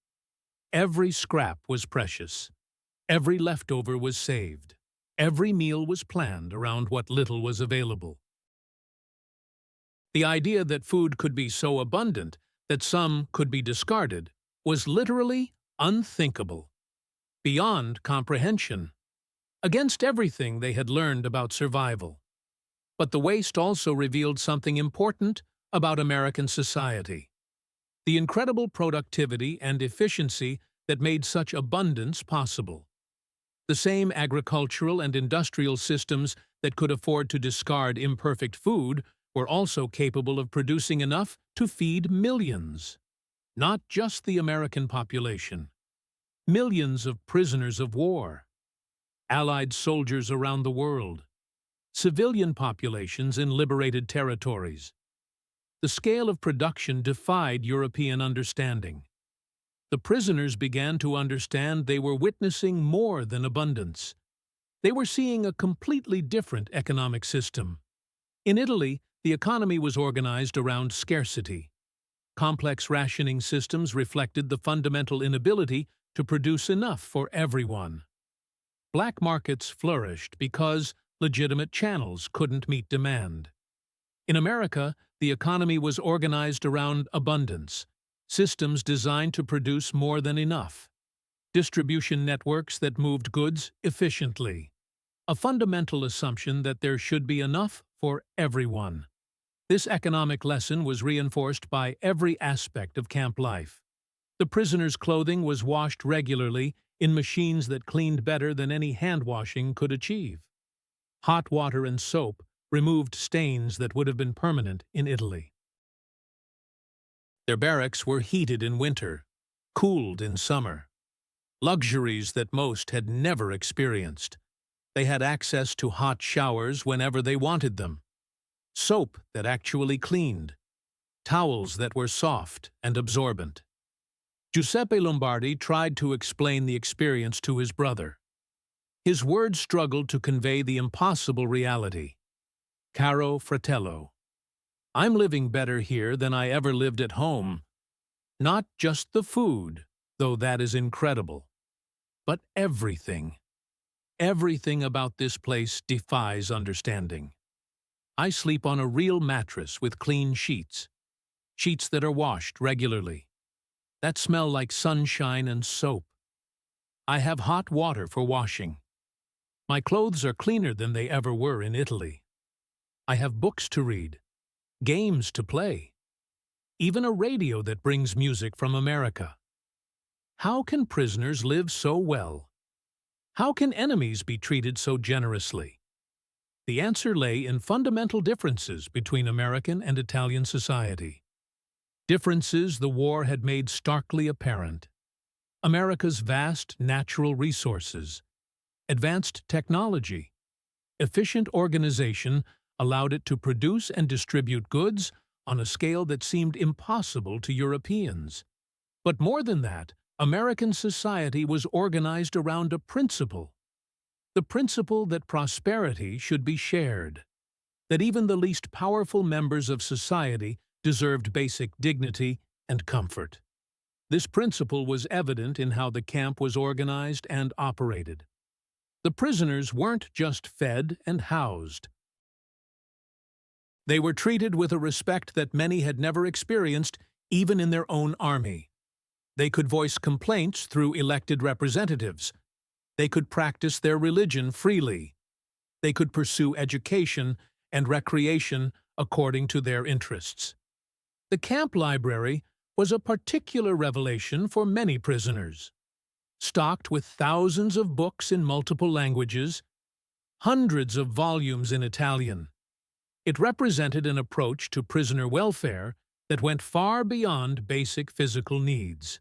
Every scrap was precious. Every leftover was saved. Every meal was planned around what little was available. The idea that food could be so abundant that some could be discarded was literally unthinkable, beyond comprehension, against everything they had learned about survival. But the waste also revealed something important about American society. The incredible productivity and efficiency that made such abundance possible. The same agricultural and industrial systems that could afford to discard imperfect food were also capable of producing enough to feed millions. Not just the American population. Millions of prisoners of war. Allied soldiers around the world. Civilian populations in liberated territories. The scale of production defied European understanding. The prisoners began to understand they were witnessing more than abundance. They were seeing a completely different economic system. In Italy, the economy was organized around scarcity. Complex rationing systems reflected the fundamental inability to produce enough for everyone. Black markets flourished because legitimate channels couldn't meet demand. In America, the economy was organized around abundance, systems designed to produce more than enough, distribution networks that moved goods efficiently, a fundamental assumption that there should be enough for everyone. This economic lesson was reinforced by every aspect of camp life. The prisoners' clothing was washed regularly in machines that cleaned better than any hand-washing could achieve. Hot water and soap removed stains that would have been permanent in Italy. Their barracks were heated in winter, cooled in summer. Luxuries that most had never experienced. They had access to hot showers whenever they wanted them. Soap that actually cleaned. Towels that were soft and absorbent. Giuseppe Lombardi tried to explain the experience to his brother. His words struggled to convey the impossible reality. Caro fratello, I'm living better here than I ever lived at home. Not just the food, though that is incredible, but everything. Everything about this place defies understanding. I sleep on a real mattress with clean sheets, sheets that are washed regularly, that smell like sunshine and soap. I have hot water for washing. My clothes are cleaner than they ever were in Italy. I have books to read, games to play, even a radio that brings music from America. How can prisoners live so well? How can enemies be treated so generously? The answer lay in fundamental differences between American and Italian society. Differences the war had made starkly apparent. America's vast natural resources, advanced technology, efficient organization allowed it to produce and distribute goods on a scale that seemed impossible to Europeans. But more than that, American society was organized around a principle. The principle that prosperity should be shared, that even the least powerful members of society deserved basic dignity and comfort. This principle was evident in how the camp was organized and operated. The prisoners weren't just fed and housed. They were treated with a respect that many had never experienced, even in their own army. They could voice complaints through elected representatives. They could practice their religion freely. They could pursue education and recreation according to their interests. The camp library was a particular revelation for many prisoners. Stocked with thousands of books in multiple languages, hundreds of volumes in Italian, it represented an approach to prisoner welfare that went far beyond basic physical needs.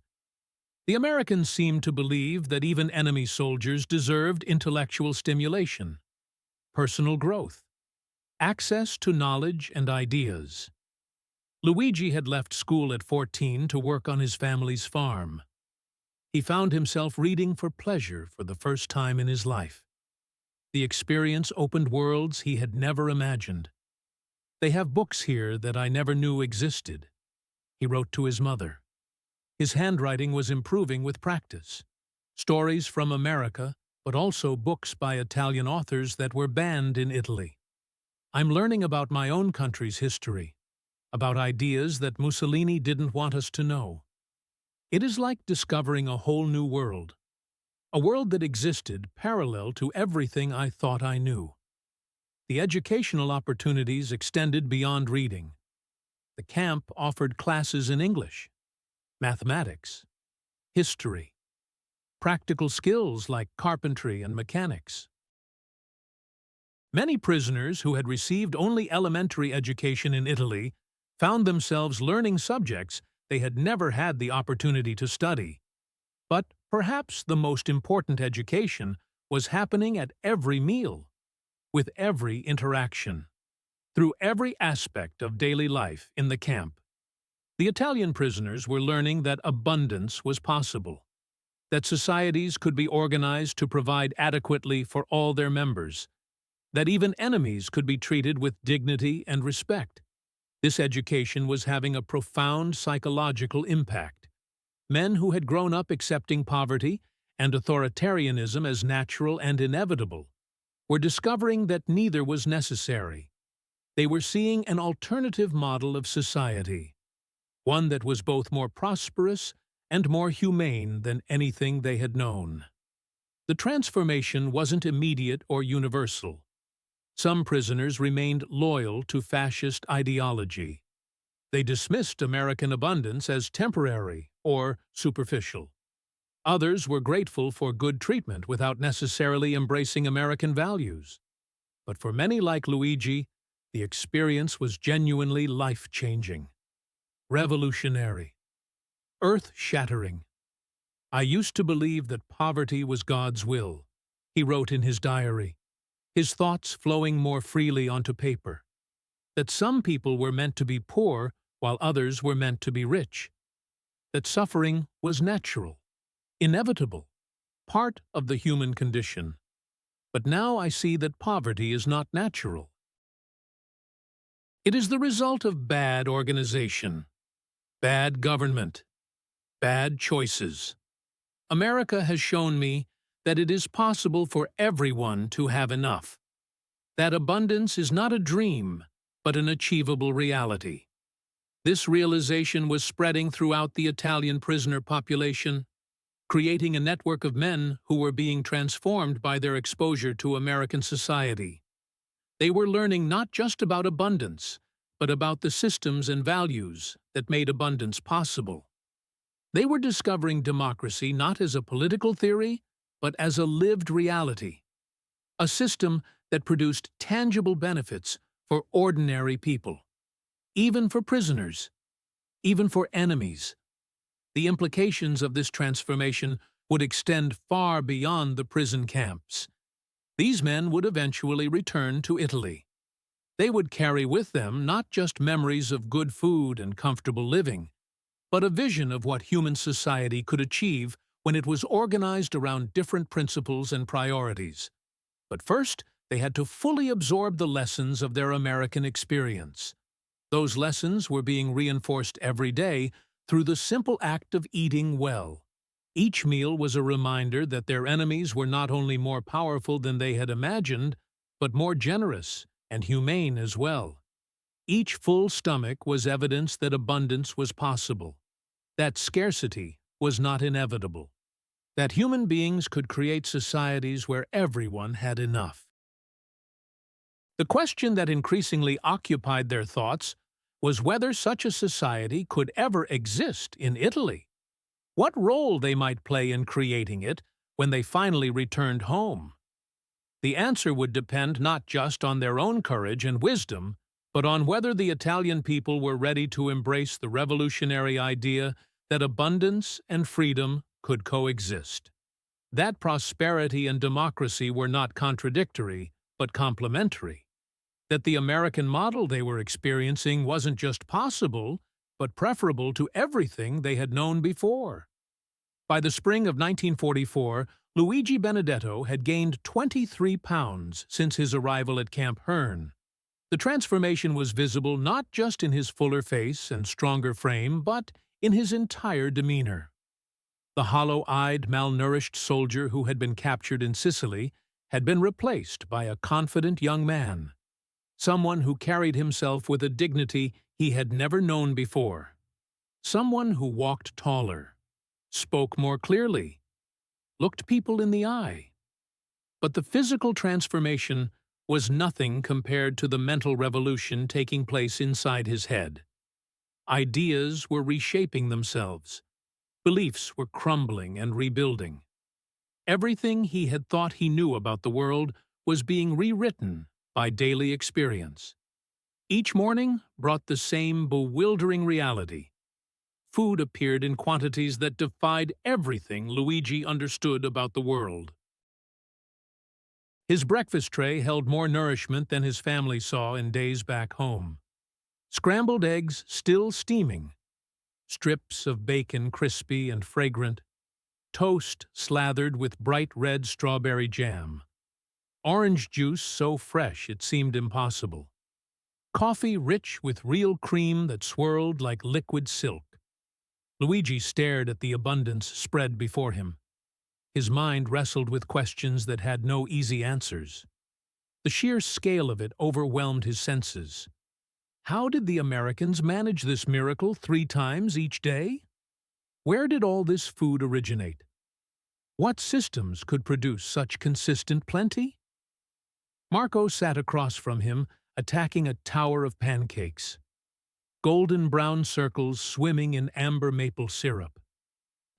The Americans seemed to believe that even enemy soldiers deserved intellectual stimulation, personal growth, access to knowledge and ideas. Luigi had left school at 14 to work on his family's farm. He found himself reading for pleasure for the first time in his life. The experience opened worlds he had never imagined. "They have books here that I never knew existed," he wrote to his mother. His handwriting was improving with practice. Stories from America, but also books by Italian authors that were banned in Italy. "I'm learning about my own country's history, about ideas that Mussolini didn't want us to know. It is like discovering a whole new world, a world that existed parallel to everything I thought I knew." The educational opportunities extended beyond reading. The camp offered classes in English, mathematics, history, practical skills like carpentry and mechanics. Many prisoners who had received only elementary education in Italy found themselves learning subjects they had never had the opportunity to study. But perhaps the most important education was happening at every meal, with every interaction, through every aspect of daily life in the camp. The Italian prisoners were learning that abundance was possible, that societies could be organized to provide adequately for all their members, that even enemies could be treated with dignity and respect. This education was having a profound psychological impact. Men who had grown up accepting poverty and authoritarianism as natural and inevitable were discovering that neither was necessary. They were seeing an alternative model of society, one that was both more prosperous and more humane than anything they had known. The transformation wasn't immediate or universal. Some prisoners remained loyal to fascist ideology. They dismissed American abundance as temporary or superficial. Others were grateful for good treatment without necessarily embracing American values. But for many like Luigi, the experience was genuinely life-changing, revolutionary, earth-shattering. "I used to believe that poverty was God's will," he wrote in his diary, his thoughts flowing more freely onto paper. That some people were meant to be poor while others were meant to be rich. That suffering was natural, inevitable, part of the human condition. But now I see that poverty is not natural. It is the result of bad organization, bad government, bad choices. America has shown me that it is possible for everyone to have enough. That abundance is not a dream, but an achievable reality. This realization was spreading throughout the Italian prisoner population, creating a network of men who were being transformed by their exposure to American society. They were learning not just about abundance, but about the systems and values that made abundance possible. They were discovering democracy not as a political theory, but as a lived reality, a system that produced tangible benefits for ordinary people, even for prisoners, even for enemies. The implications of this transformation would extend far beyond the prison camps. These men would eventually return to Italy. They would carry with them not just memories of good food and comfortable living, but a vision of what human society could achieve when it was organized around different principles and priorities. But first, they had to fully absorb the lessons of their American experience. Those lessons were being reinforced every day through the simple act of eating well. Each meal was a reminder that their enemies were not only more powerful than they had imagined, but more generous and humane as well. Each full stomach was evidence that abundance was possible, that scarcity was not inevitable, that human beings could create societies where everyone had enough. The question that increasingly occupied their thoughts was whether such a society could ever exist in Italy. What role they might play in creating it when they finally returned home. The answer would depend not just on their own courage and wisdom, but on whether the Italian people were ready to embrace the revolutionary idea that abundance and freedom could coexist. That prosperity and democracy were not contradictory, but complementary. That the American model they were experiencing wasn't just possible, but preferable to everything they had known before. By the spring of 1944, Luigi Benedetto had gained 23 pounds since his arrival at Camp Hearn. The transformation was visible not just in his fuller face and stronger frame, but in his entire demeanor. The hollow-eyed, malnourished soldier who had been captured in Sicily had been replaced by a confident young man, someone who carried himself with a dignity he had never known before, someone who walked taller, spoke more clearly, looked people in the eye. But the physical transformation was nothing compared to the mental revolution taking place inside his head. Ideas were reshaping themselves. Beliefs were crumbling and rebuilding. Everything he had thought he knew about the world was being rewritten by daily experience. Each morning brought the same bewildering reality. Food appeared in quantities that defied everything Luigi understood about the world. His breakfast tray held more nourishment than his family saw in days back home. Scrambled eggs still steaming, strips of bacon crispy and fragrant, toast slathered with bright red strawberry jam, orange juice so fresh it seemed impossible, coffee rich with real cream that swirled like liquid silk. Luigi stared at the abundance spread before him. His mind wrestled with questions that had no easy answers. The sheer scale of it overwhelmed his senses. How did the Americans manage this miracle 3 times each day? Where did all this food originate? What systems could produce such consistent plenty? Marco sat across from him, attacking a tower of pancakes. Golden brown circles swimming in amber maple syrup.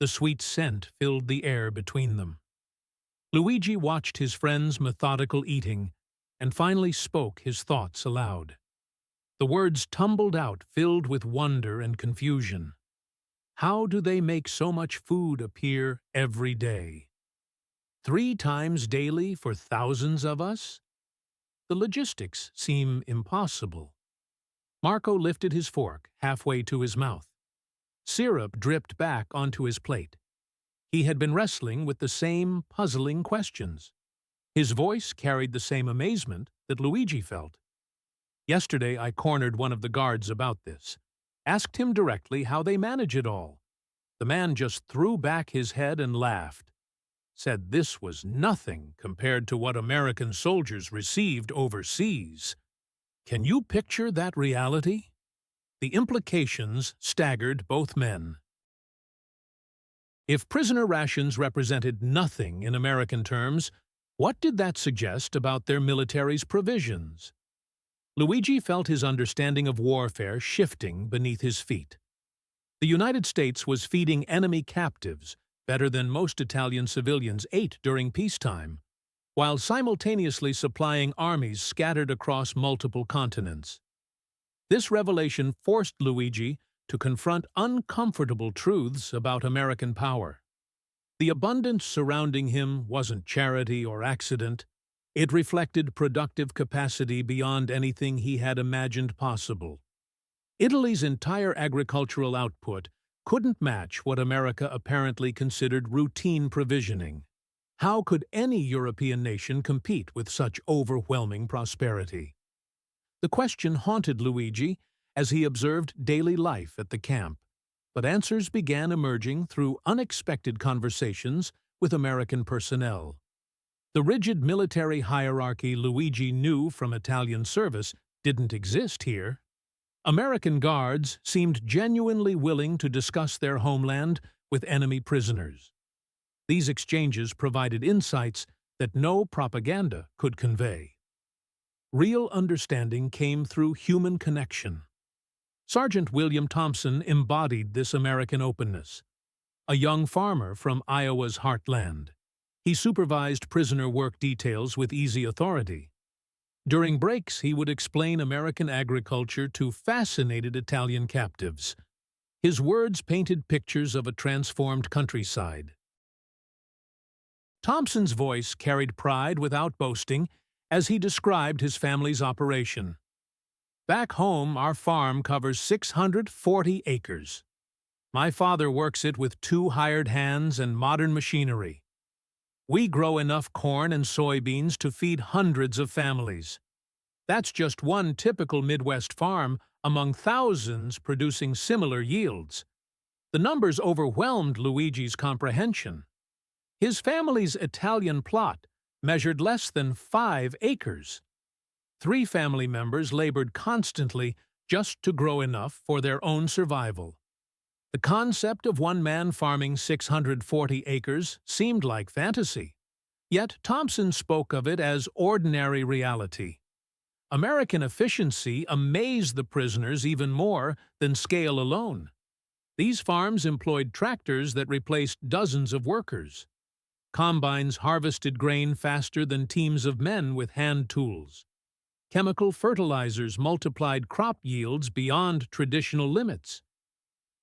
The sweet scent filled the air between them. Luigi watched his friend's methodical eating and finally spoke his thoughts aloud. The words tumbled out, filled with wonder and confusion. How do they make so much food appear every day? 3 times daily for thousands of us? The logistics seem impossible. Marco lifted his fork halfway to his mouth. Syrup dripped back onto his plate. He had been wrestling with the same puzzling questions. His voice carried the same amazement that Luigi felt. Yesterday I cornered one of the guards about this. Asked him directly how they manage it all. The man just threw back his head and laughed. said this was nothing compared to what American soldiers received overseas. Can you picture that reality? The implications staggered both men. If prisoner rations represented nothing in American terms, what did that suggest about their military's provisions? Luigi felt his understanding of warfare shifting beneath his feet. The United States was feeding enemy captives better than most Italian civilians ate during peacetime, while simultaneously supplying armies scattered across multiple continents. This revelation forced Luigi to confront uncomfortable truths about American power. The abundance surrounding him wasn't charity or accident. It reflected productive capacity beyond anything he had imagined possible. Italy's entire agricultural output couldn't match what America apparently considered routine provisioning. How could any European nation compete with such overwhelming prosperity? The question haunted Luigi as he observed daily life at the camp, but answers began emerging through unexpected conversations with American personnel. The rigid military hierarchy Luigi knew from Italian service didn't exist here. American guards seemed genuinely willing to discuss their homeland with enemy prisoners. These exchanges provided insights that no propaganda could convey. Real understanding came through human connection. Sergeant William Thompson embodied this American openness. A young farmer from Iowa's heartland, he supervised prisoner work details with easy authority. During breaks, he would explain American agriculture to fascinated Italian captives. His words painted pictures of a transformed countryside. Thompson's voice carried pride without boasting as he described his family's operation. Back home, our farm covers 640 acres. My father works it with 2 hired hands and modern machinery. We grow enough corn and soybeans to feed hundreds of families. That's just one typical Midwest farm among thousands producing similar yields. The numbers overwhelmed Luigi's comprehension. His family's Italian plot measured less than 5 acres. 3 family members labored constantly just to grow enough for their own survival. The concept of one man farming 640 acres seemed like fantasy. Yet Thompson spoke of it as ordinary reality. American efficiency amazed the prisoners even more than scale alone. These farms employed tractors that replaced dozens of workers. Combines harvested grain faster than teams of men with hand tools. Chemical fertilizers multiplied crop yields beyond traditional limits.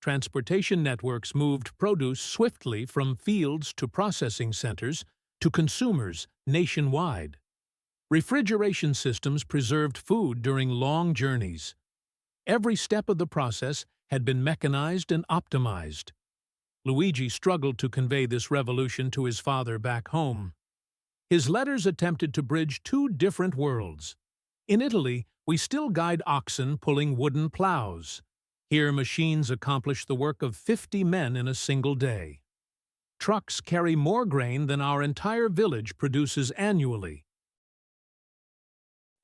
Transportation networks moved produce swiftly from fields to processing centers to consumers nationwide. Refrigeration systems preserved food during long journeys. Every step of the process had been mechanized and optimized. Luigi struggled to convey this revolution to his father back home. His letters attempted to bridge 2 different worlds. In Italy, we still guide oxen pulling wooden plows. Here, machines accomplish the work of 50 men in a single day. Trucks carry more grain than our entire village produces annually.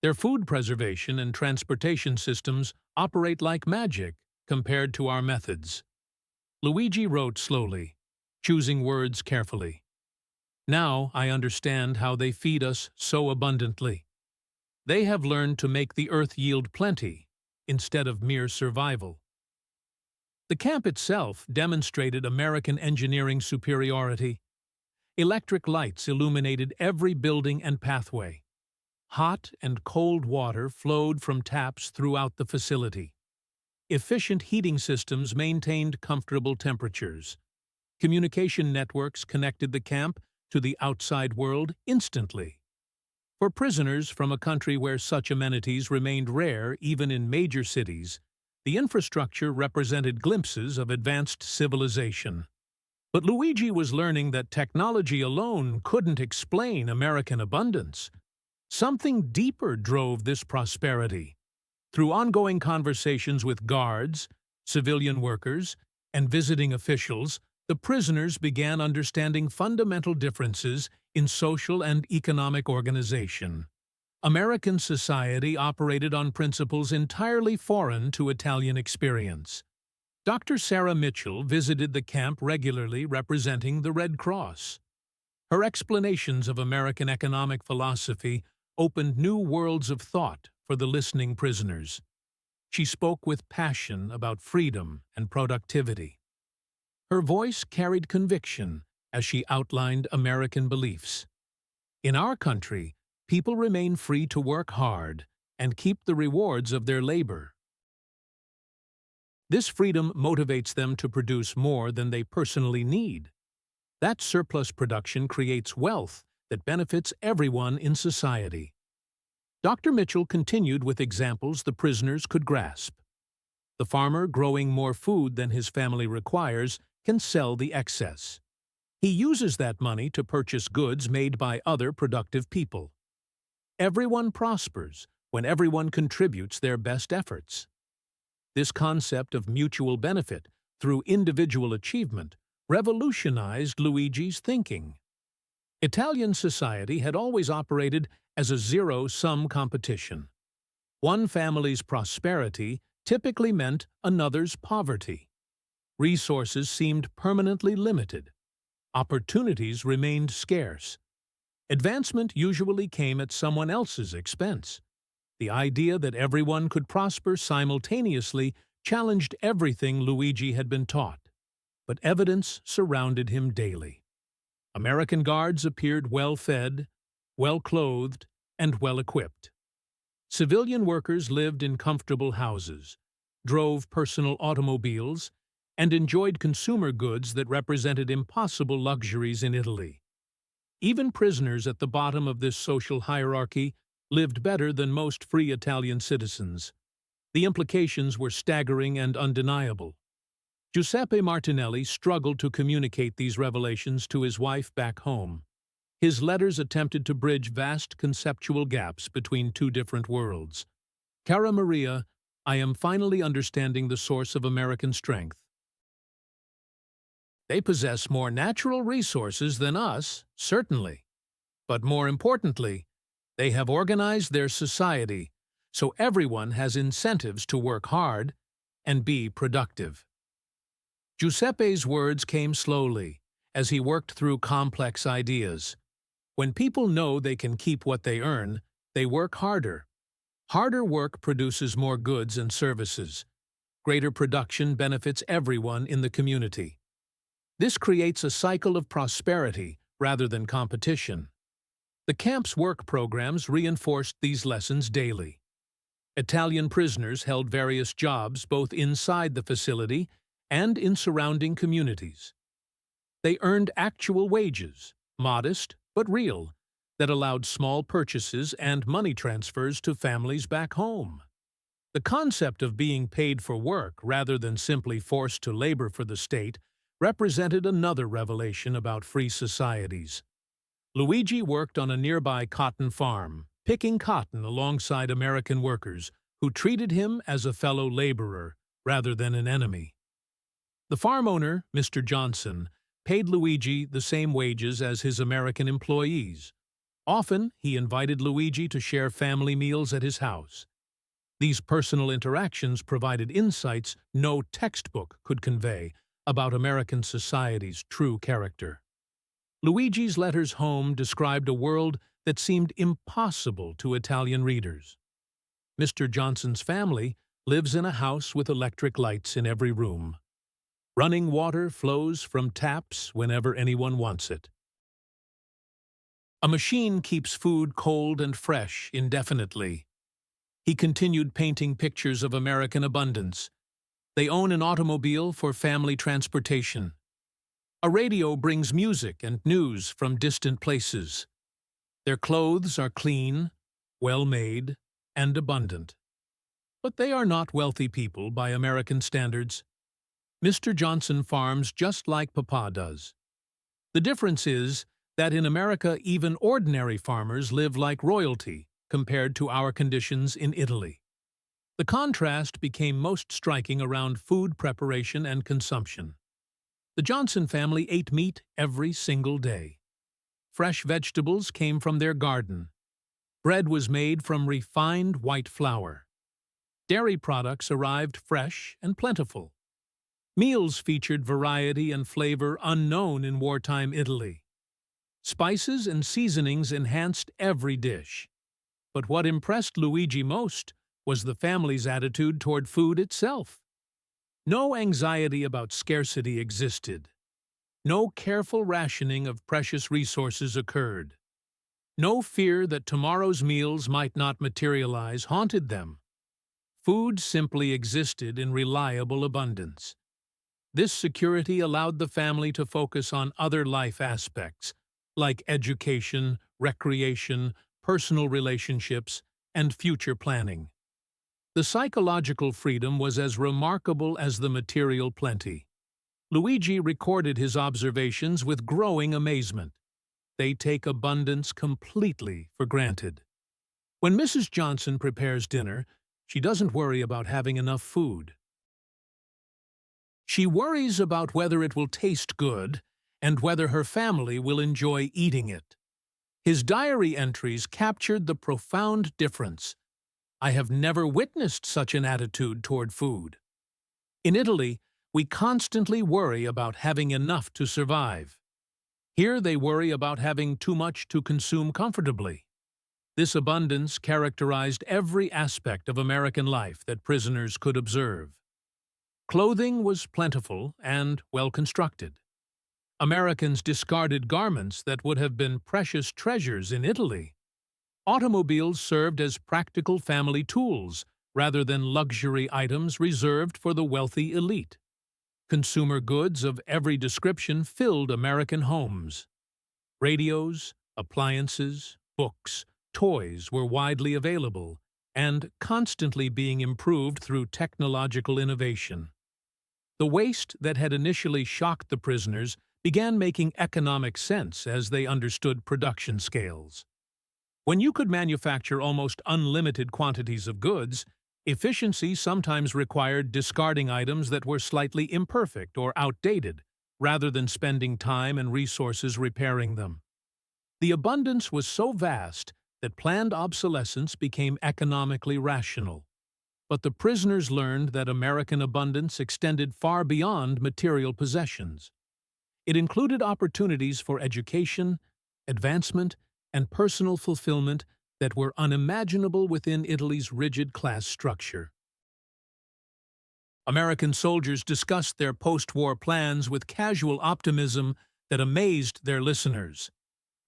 Their food preservation and transportation systems operate like magic compared to our methods. Luigi wrote slowly, choosing words carefully. Now I understand how they feed us so abundantly. They have learned to make the earth yield plenty instead of mere survival. The camp itself demonstrated American engineering superiority. Electric lights illuminated every building and pathway. Hot and cold water flowed from taps throughout the facility. Efficient heating systems maintained comfortable temperatures. Communication networks connected the camp to the outside world instantly. For prisoners from a country where such amenities remained rare even in major cities, the infrastructure represented glimpses of advanced civilization. But Luigi was learning that technology alone couldn't explain American abundance. Something deeper drove this prosperity. Through ongoing conversations with guards, civilian workers, and visiting officials, The prisoners began understanding fundamental differences in social and economic organization. American society operated on principles entirely foreign to Italian experience. Dr. Sarah Mitchell visited the camp regularly, representing the Red Cross. Her explanations of American economic philosophy opened new worlds of thought for the listening prisoners. She spoke with passion about freedom and productivity. Her voice carried conviction as she outlined American beliefs. In our country, people remain free to work hard and keep the rewards of their labor. This freedom motivates them to produce more than they personally need. That surplus production creates wealth that benefits everyone in society. Dr. Mitchell continued with examples the prisoners could grasp. The farmer growing more food than his family requires can sell the excess. He uses that money to purchase goods made by other productive people. Everyone prospers when everyone contributes their best efforts. This concept of mutual benefit through individual achievement revolutionized Luigi's thinking. Italian society had always operated as a zero-sum competition. One family's prosperity typically meant another's poverty. Resources seemed permanently limited. Opportunities remained scarce. Advancement usually came at someone else's expense. The idea that everyone could prosper simultaneously challenged everything Luigi had been taught, but evidence surrounded him daily. American guards appeared well-fed, well-clothed, and well-equipped. Civilian workers lived in comfortable houses, drove personal automobiles, and enjoyed consumer goods that represented impossible luxuries in Italy. Even prisoners at the bottom of this social hierarchy lived better than most free Italian citizens. The implications were staggering and undeniable. Giuseppe Martinelli struggled to communicate these revelations to his wife back home. His letters attempted to bridge vast conceptual gaps between two different worlds. Cara Maria, I am finally understanding the source of American strength. They possess more natural resources than us, certainly. But more importantly, they have organized their society so everyone has incentives to work hard and be productive. Giuseppe's words came slowly as he worked through complex ideas. When people know they can keep what they earn, they work harder. Harder work produces more goods and services. Greater production benefits everyone in the community. This creates a cycle of prosperity rather than competition. The camp's work programs reinforced these lessons daily. Italian prisoners held various jobs both inside the facility and in surrounding communities. They earned actual wages, modest but real, that allowed small purchases and money transfers to families back home. The concept of being paid for work rather than simply forced to labor for the state represented another revelation about free societies. Luigi worked on a nearby cotton farm, picking cotton alongside American workers who treated him as a fellow laborer rather than an enemy. The farm owner, Mr. Johnson, paid Luigi the same wages as his American employees. Often, he invited Luigi to share family meals at his house. These personal interactions provided insights no textbook could convey about American society's true character. Luigi's letters home described a world that seemed impossible to Italian readers. Mr. Johnson's family lives in a house with electric lights in every room. Running water flows from taps whenever anyone wants it. A machine keeps food cold and fresh indefinitely. He continued painting pictures of American abundance. They own an automobile for family transportation. A radio brings music and news from distant places. Their clothes are clean, well-made, and abundant. But they are not wealthy people by American standards. Mr. Johnson farms just like Papa does. The difference is that in America even ordinary farmers live like royalty compared to our conditions in Italy. The contrast became most striking around food preparation and consumption. The Johnson family ate meat every single day. Fresh vegetables came from their garden. Bread was made from refined white flour. Dairy products arrived fresh and plentiful. Meals featured variety and flavor unknown in wartime Italy. Spices and seasonings enhanced every dish. But what impressed Luigi most was the family's attitude toward food itself. No anxiety about scarcity existed. No careful rationing of precious resources occurred. No fear that tomorrow's meals might not materialize haunted them. Food simply existed in reliable abundance. This security allowed the family to focus on other life aspects, like education, recreation, personal relationships, and future planning. The psychological freedom was as remarkable as the material plenty. Luigi recorded his observations with growing amazement. They take abundance completely for granted. When Mrs. Johnson prepares dinner, she doesn't worry about having enough food. She worries about whether it will taste good and whether her family will enjoy eating it. His diary entries captured the profound difference. I have never witnessed such an attitude toward food. In Italy, we constantly worry about having enough to survive. Here they worry about having too much to consume comfortably. This abundance characterized every aspect of American life that prisoners could observe. Clothing was plentiful and well-constructed. Americans discarded garments that would have been precious treasures in Italy. Automobiles served as practical family tools rather than luxury items reserved for the wealthy elite. Consumer goods of every description filled American homes. Radios, appliances, books, toys were widely available and constantly being improved through technological innovation. The waste that had initially shocked the prisoners began making economic sense as they understood production scales. When you could manufacture almost unlimited quantities of goods, efficiency sometimes required discarding items that were slightly imperfect or outdated, rather than spending time and resources repairing them. The abundance was so vast that planned obsolescence became economically rational. But the prisoners learned that American abundance extended far beyond material possessions. It included opportunities for education, advancement, and personal fulfillment that were unimaginable within Italy's rigid class structure. American soldiers discussed their post-war plans with casual optimism that amazed their listeners.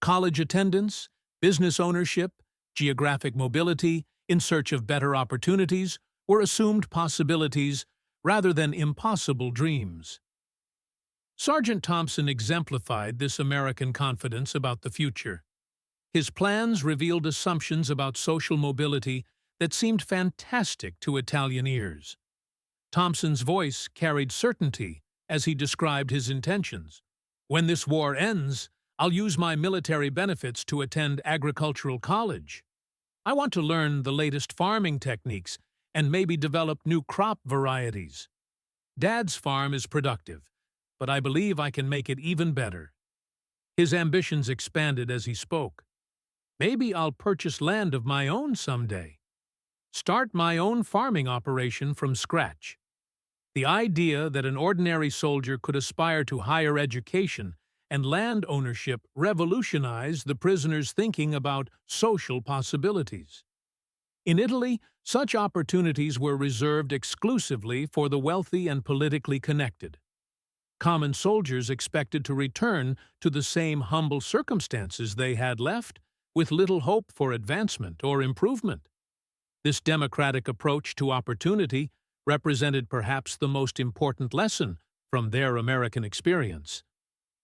College attendance, business ownership, geographic mobility, in search of better opportunities, were assumed possibilities rather than impossible dreams. Sergeant Thompson exemplified this American confidence about the future. His plans revealed assumptions about social mobility that seemed fantastic to Italian ears. Thompson's voice carried certainty as he described his intentions. When this war ends, I'll use my military benefits to attend agricultural college. I want to learn the latest farming techniques and maybe develop new crop varieties. Dad's farm is productive, but I believe I can make it even better. His ambitions expanded as he spoke. Maybe I'll purchase land of my own someday. Start my own farming operation from scratch. The idea that an ordinary soldier could aspire to higher education and land ownership revolutionized the prisoners' thinking about social possibilities. In Italy, such opportunities were reserved exclusively for the wealthy and politically connected. Common soldiers expected to return to the same humble circumstances they had left, with little hope for advancement or improvement. This democratic approach to opportunity represented perhaps the most important lesson from their American experience.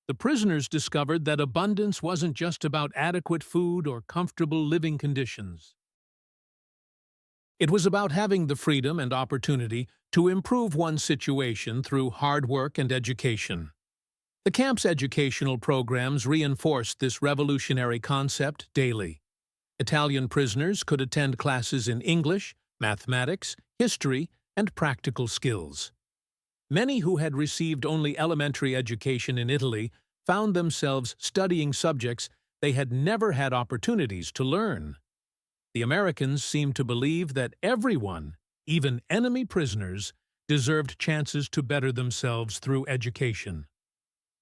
The prisoners discovered that abundance wasn't just about adequate food or comfortable living conditions. It was about having the freedom and opportunity to improve one's situation through hard work and education. The camp's educational programs reinforced this revolutionary concept daily. Italian prisoners could attend classes in English, mathematics, history, and practical skills. Many who had received only elementary education in Italy found themselves studying subjects they had never had opportunities to learn. The Americans seemed to believe that everyone, even enemy prisoners, deserved chances to better themselves through education.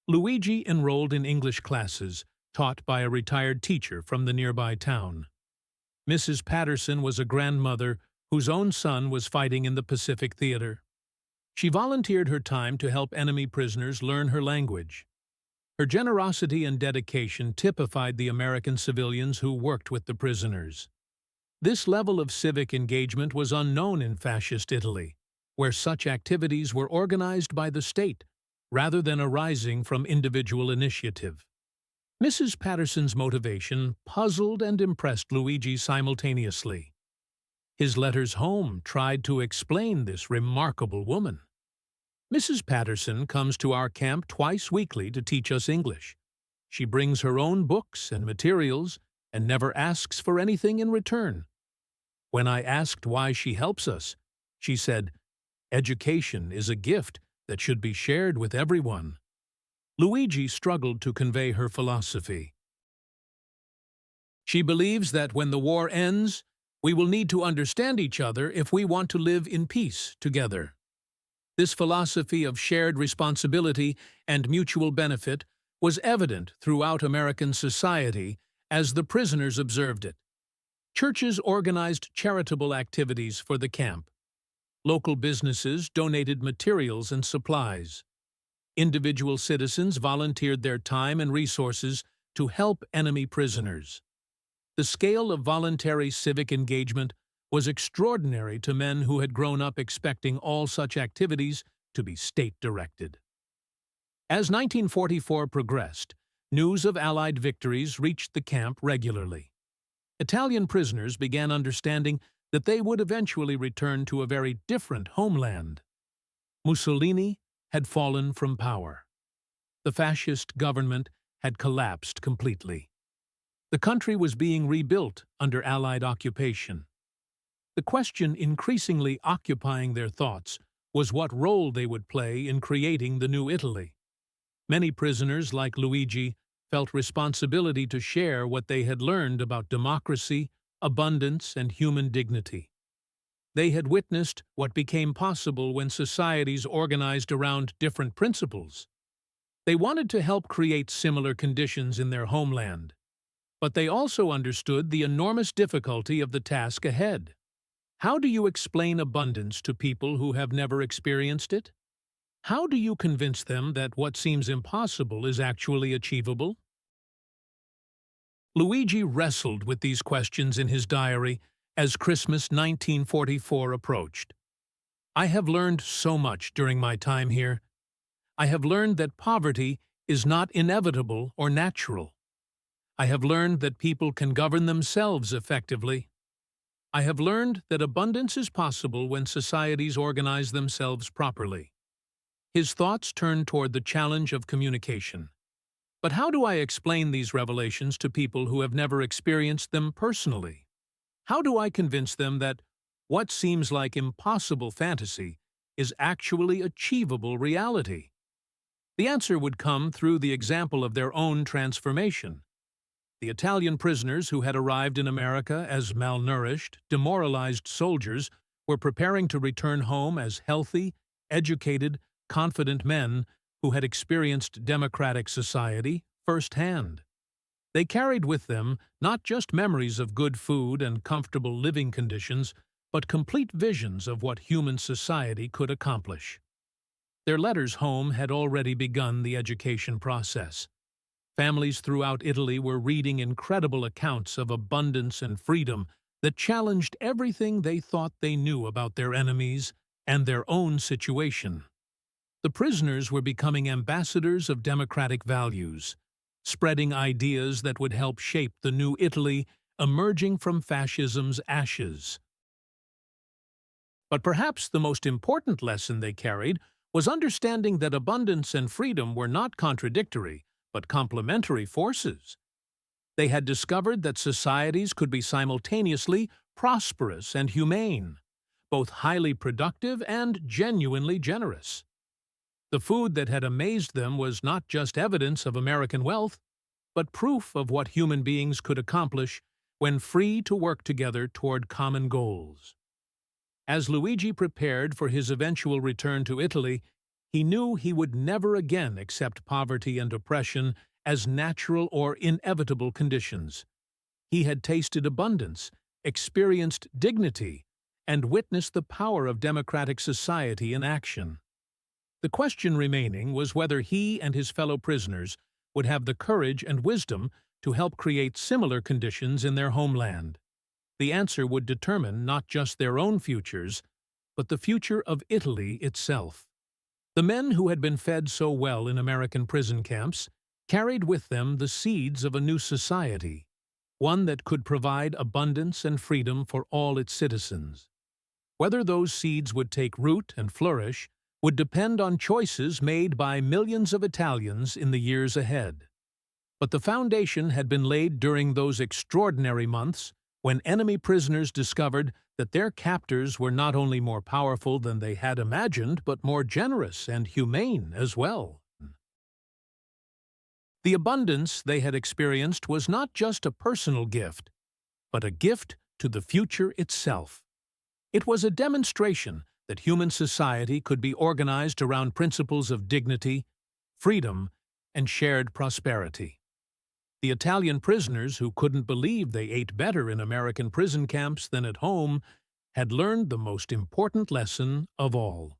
Luigi enrolled in English classes, taught by a retired teacher from the nearby town. Mrs. Patterson was a grandmother whose own son was fighting in the Pacific Theater. She volunteered her time to help enemy prisoners learn her language. Her generosity and dedication typified the American civilians who worked with the prisoners. This level of civic engagement was unknown in fascist Italy, where such activities were organized by the state rather than arising from individual initiative. Mrs. Patterson's motivation puzzled and impressed Luigi simultaneously. His letters home tried to explain this remarkable woman. Mrs. Patterson comes to our camp twice weekly to teach us English. She brings her own books and materials and never asks for anything in return. When I asked why she helps us, she said, "Education is a gift that should be shared with everyone." Luigi struggled to convey her philosophy. She believes that when the war ends, we will need to understand each other if we want to live in peace together. This philosophy of shared responsibility and mutual benefit was evident throughout American society as the prisoners observed it. Churches organized charitable activities for the camp. Local businesses donated materials and supplies. Individual citizens volunteered their time and resources to help enemy prisoners. The scale of voluntary civic engagement was extraordinary to men who had grown up expecting all such activities to be state-directed. As 1944 progressed, news of Allied victories reached the camp regularly. Italian prisoners began understanding that they would eventually return to a very different homeland. Mussolini had fallen from power. The fascist government had collapsed completely. The country was being rebuilt under Allied occupation. The question increasingly occupying their thoughts was what role they would play in creating the new Italy. Many prisoners, like Luigi, felt responsibility to share what they had learned about democracy, abundance, and human dignity. They had witnessed what became possible when societies organized around different principles. They wanted to help create similar conditions in their homeland. But they also understood the enormous difficulty of the task ahead. How do you explain abundance to people who have never experienced it? How do you convince them that what seems impossible is actually achievable? Luigi wrestled with these questions in his diary as Christmas 1944 approached. "I have learned so much during my time here. I have learned that poverty is not inevitable or natural. I have learned that people can govern themselves effectively. I have learned that abundance is possible when societies organize themselves properly." His thoughts turned toward the challenge of communication. But how do I explain these revelations to people who have never experienced them personally? How do I convince them that what seems like impossible fantasy is actually achievable reality? The answer would come through the example of their own transformation. The Italian prisoners who had arrived in America as malnourished, demoralized soldiers were preparing to return home as healthy, educated, confident men who had experienced democratic society firsthand. They carried with them not just memories of good food and comfortable living conditions, but complete visions of what human society could accomplish. Their letters home had already begun the education process. Families throughout Italy were reading incredible accounts of abundance and freedom that challenged everything they thought they knew about their enemies and their own situation. The prisoners were becoming ambassadors of democratic values, spreading ideas that would help shape the new Italy emerging from fascism's ashes. But perhaps the most important lesson they carried was understanding that abundance and freedom were not contradictory, but complementary forces. They had discovered that societies could be simultaneously prosperous and humane, both highly productive and genuinely generous. The food that had amazed them was not just evidence of American wealth, but proof of what human beings could accomplish when free to work together toward common goals. As Luigi prepared for his eventual return to Italy, he knew he would never again accept poverty and oppression as natural or inevitable conditions. He had tasted abundance, experienced dignity, and witnessed the power of democratic society in action. The question remaining was whether he and his fellow prisoners would have the courage and wisdom to help create similar conditions in their homeland. The answer would determine not just their own futures, but the future of Italy itself. The men who had been fed so well in American prison camps carried with them the seeds of a new society, one that could provide abundance and freedom for all its citizens. Whether those seeds would take root and flourish would depend on choices made by millions of Italians in the years ahead. But the foundation had been laid during those extraordinary months when enemy prisoners discovered that their captors were not only more powerful than they had imagined, but more generous and humane as well. The abundance they had experienced was not just a personal gift, but a gift to the future itself. It was a demonstration that human society could be organized around principles of dignity, freedom, and shared prosperity. The Italian prisoners, who couldn't believe they ate better in American prison camps than at home, had learned the most important lesson of all.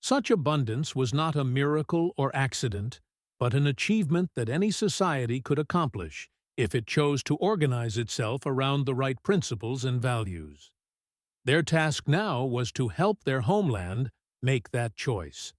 Such abundance was not a miracle or accident, but an achievement that any society could accomplish if it chose to organize itself around the right principles and values. Their task now was to help their homeland make that choice.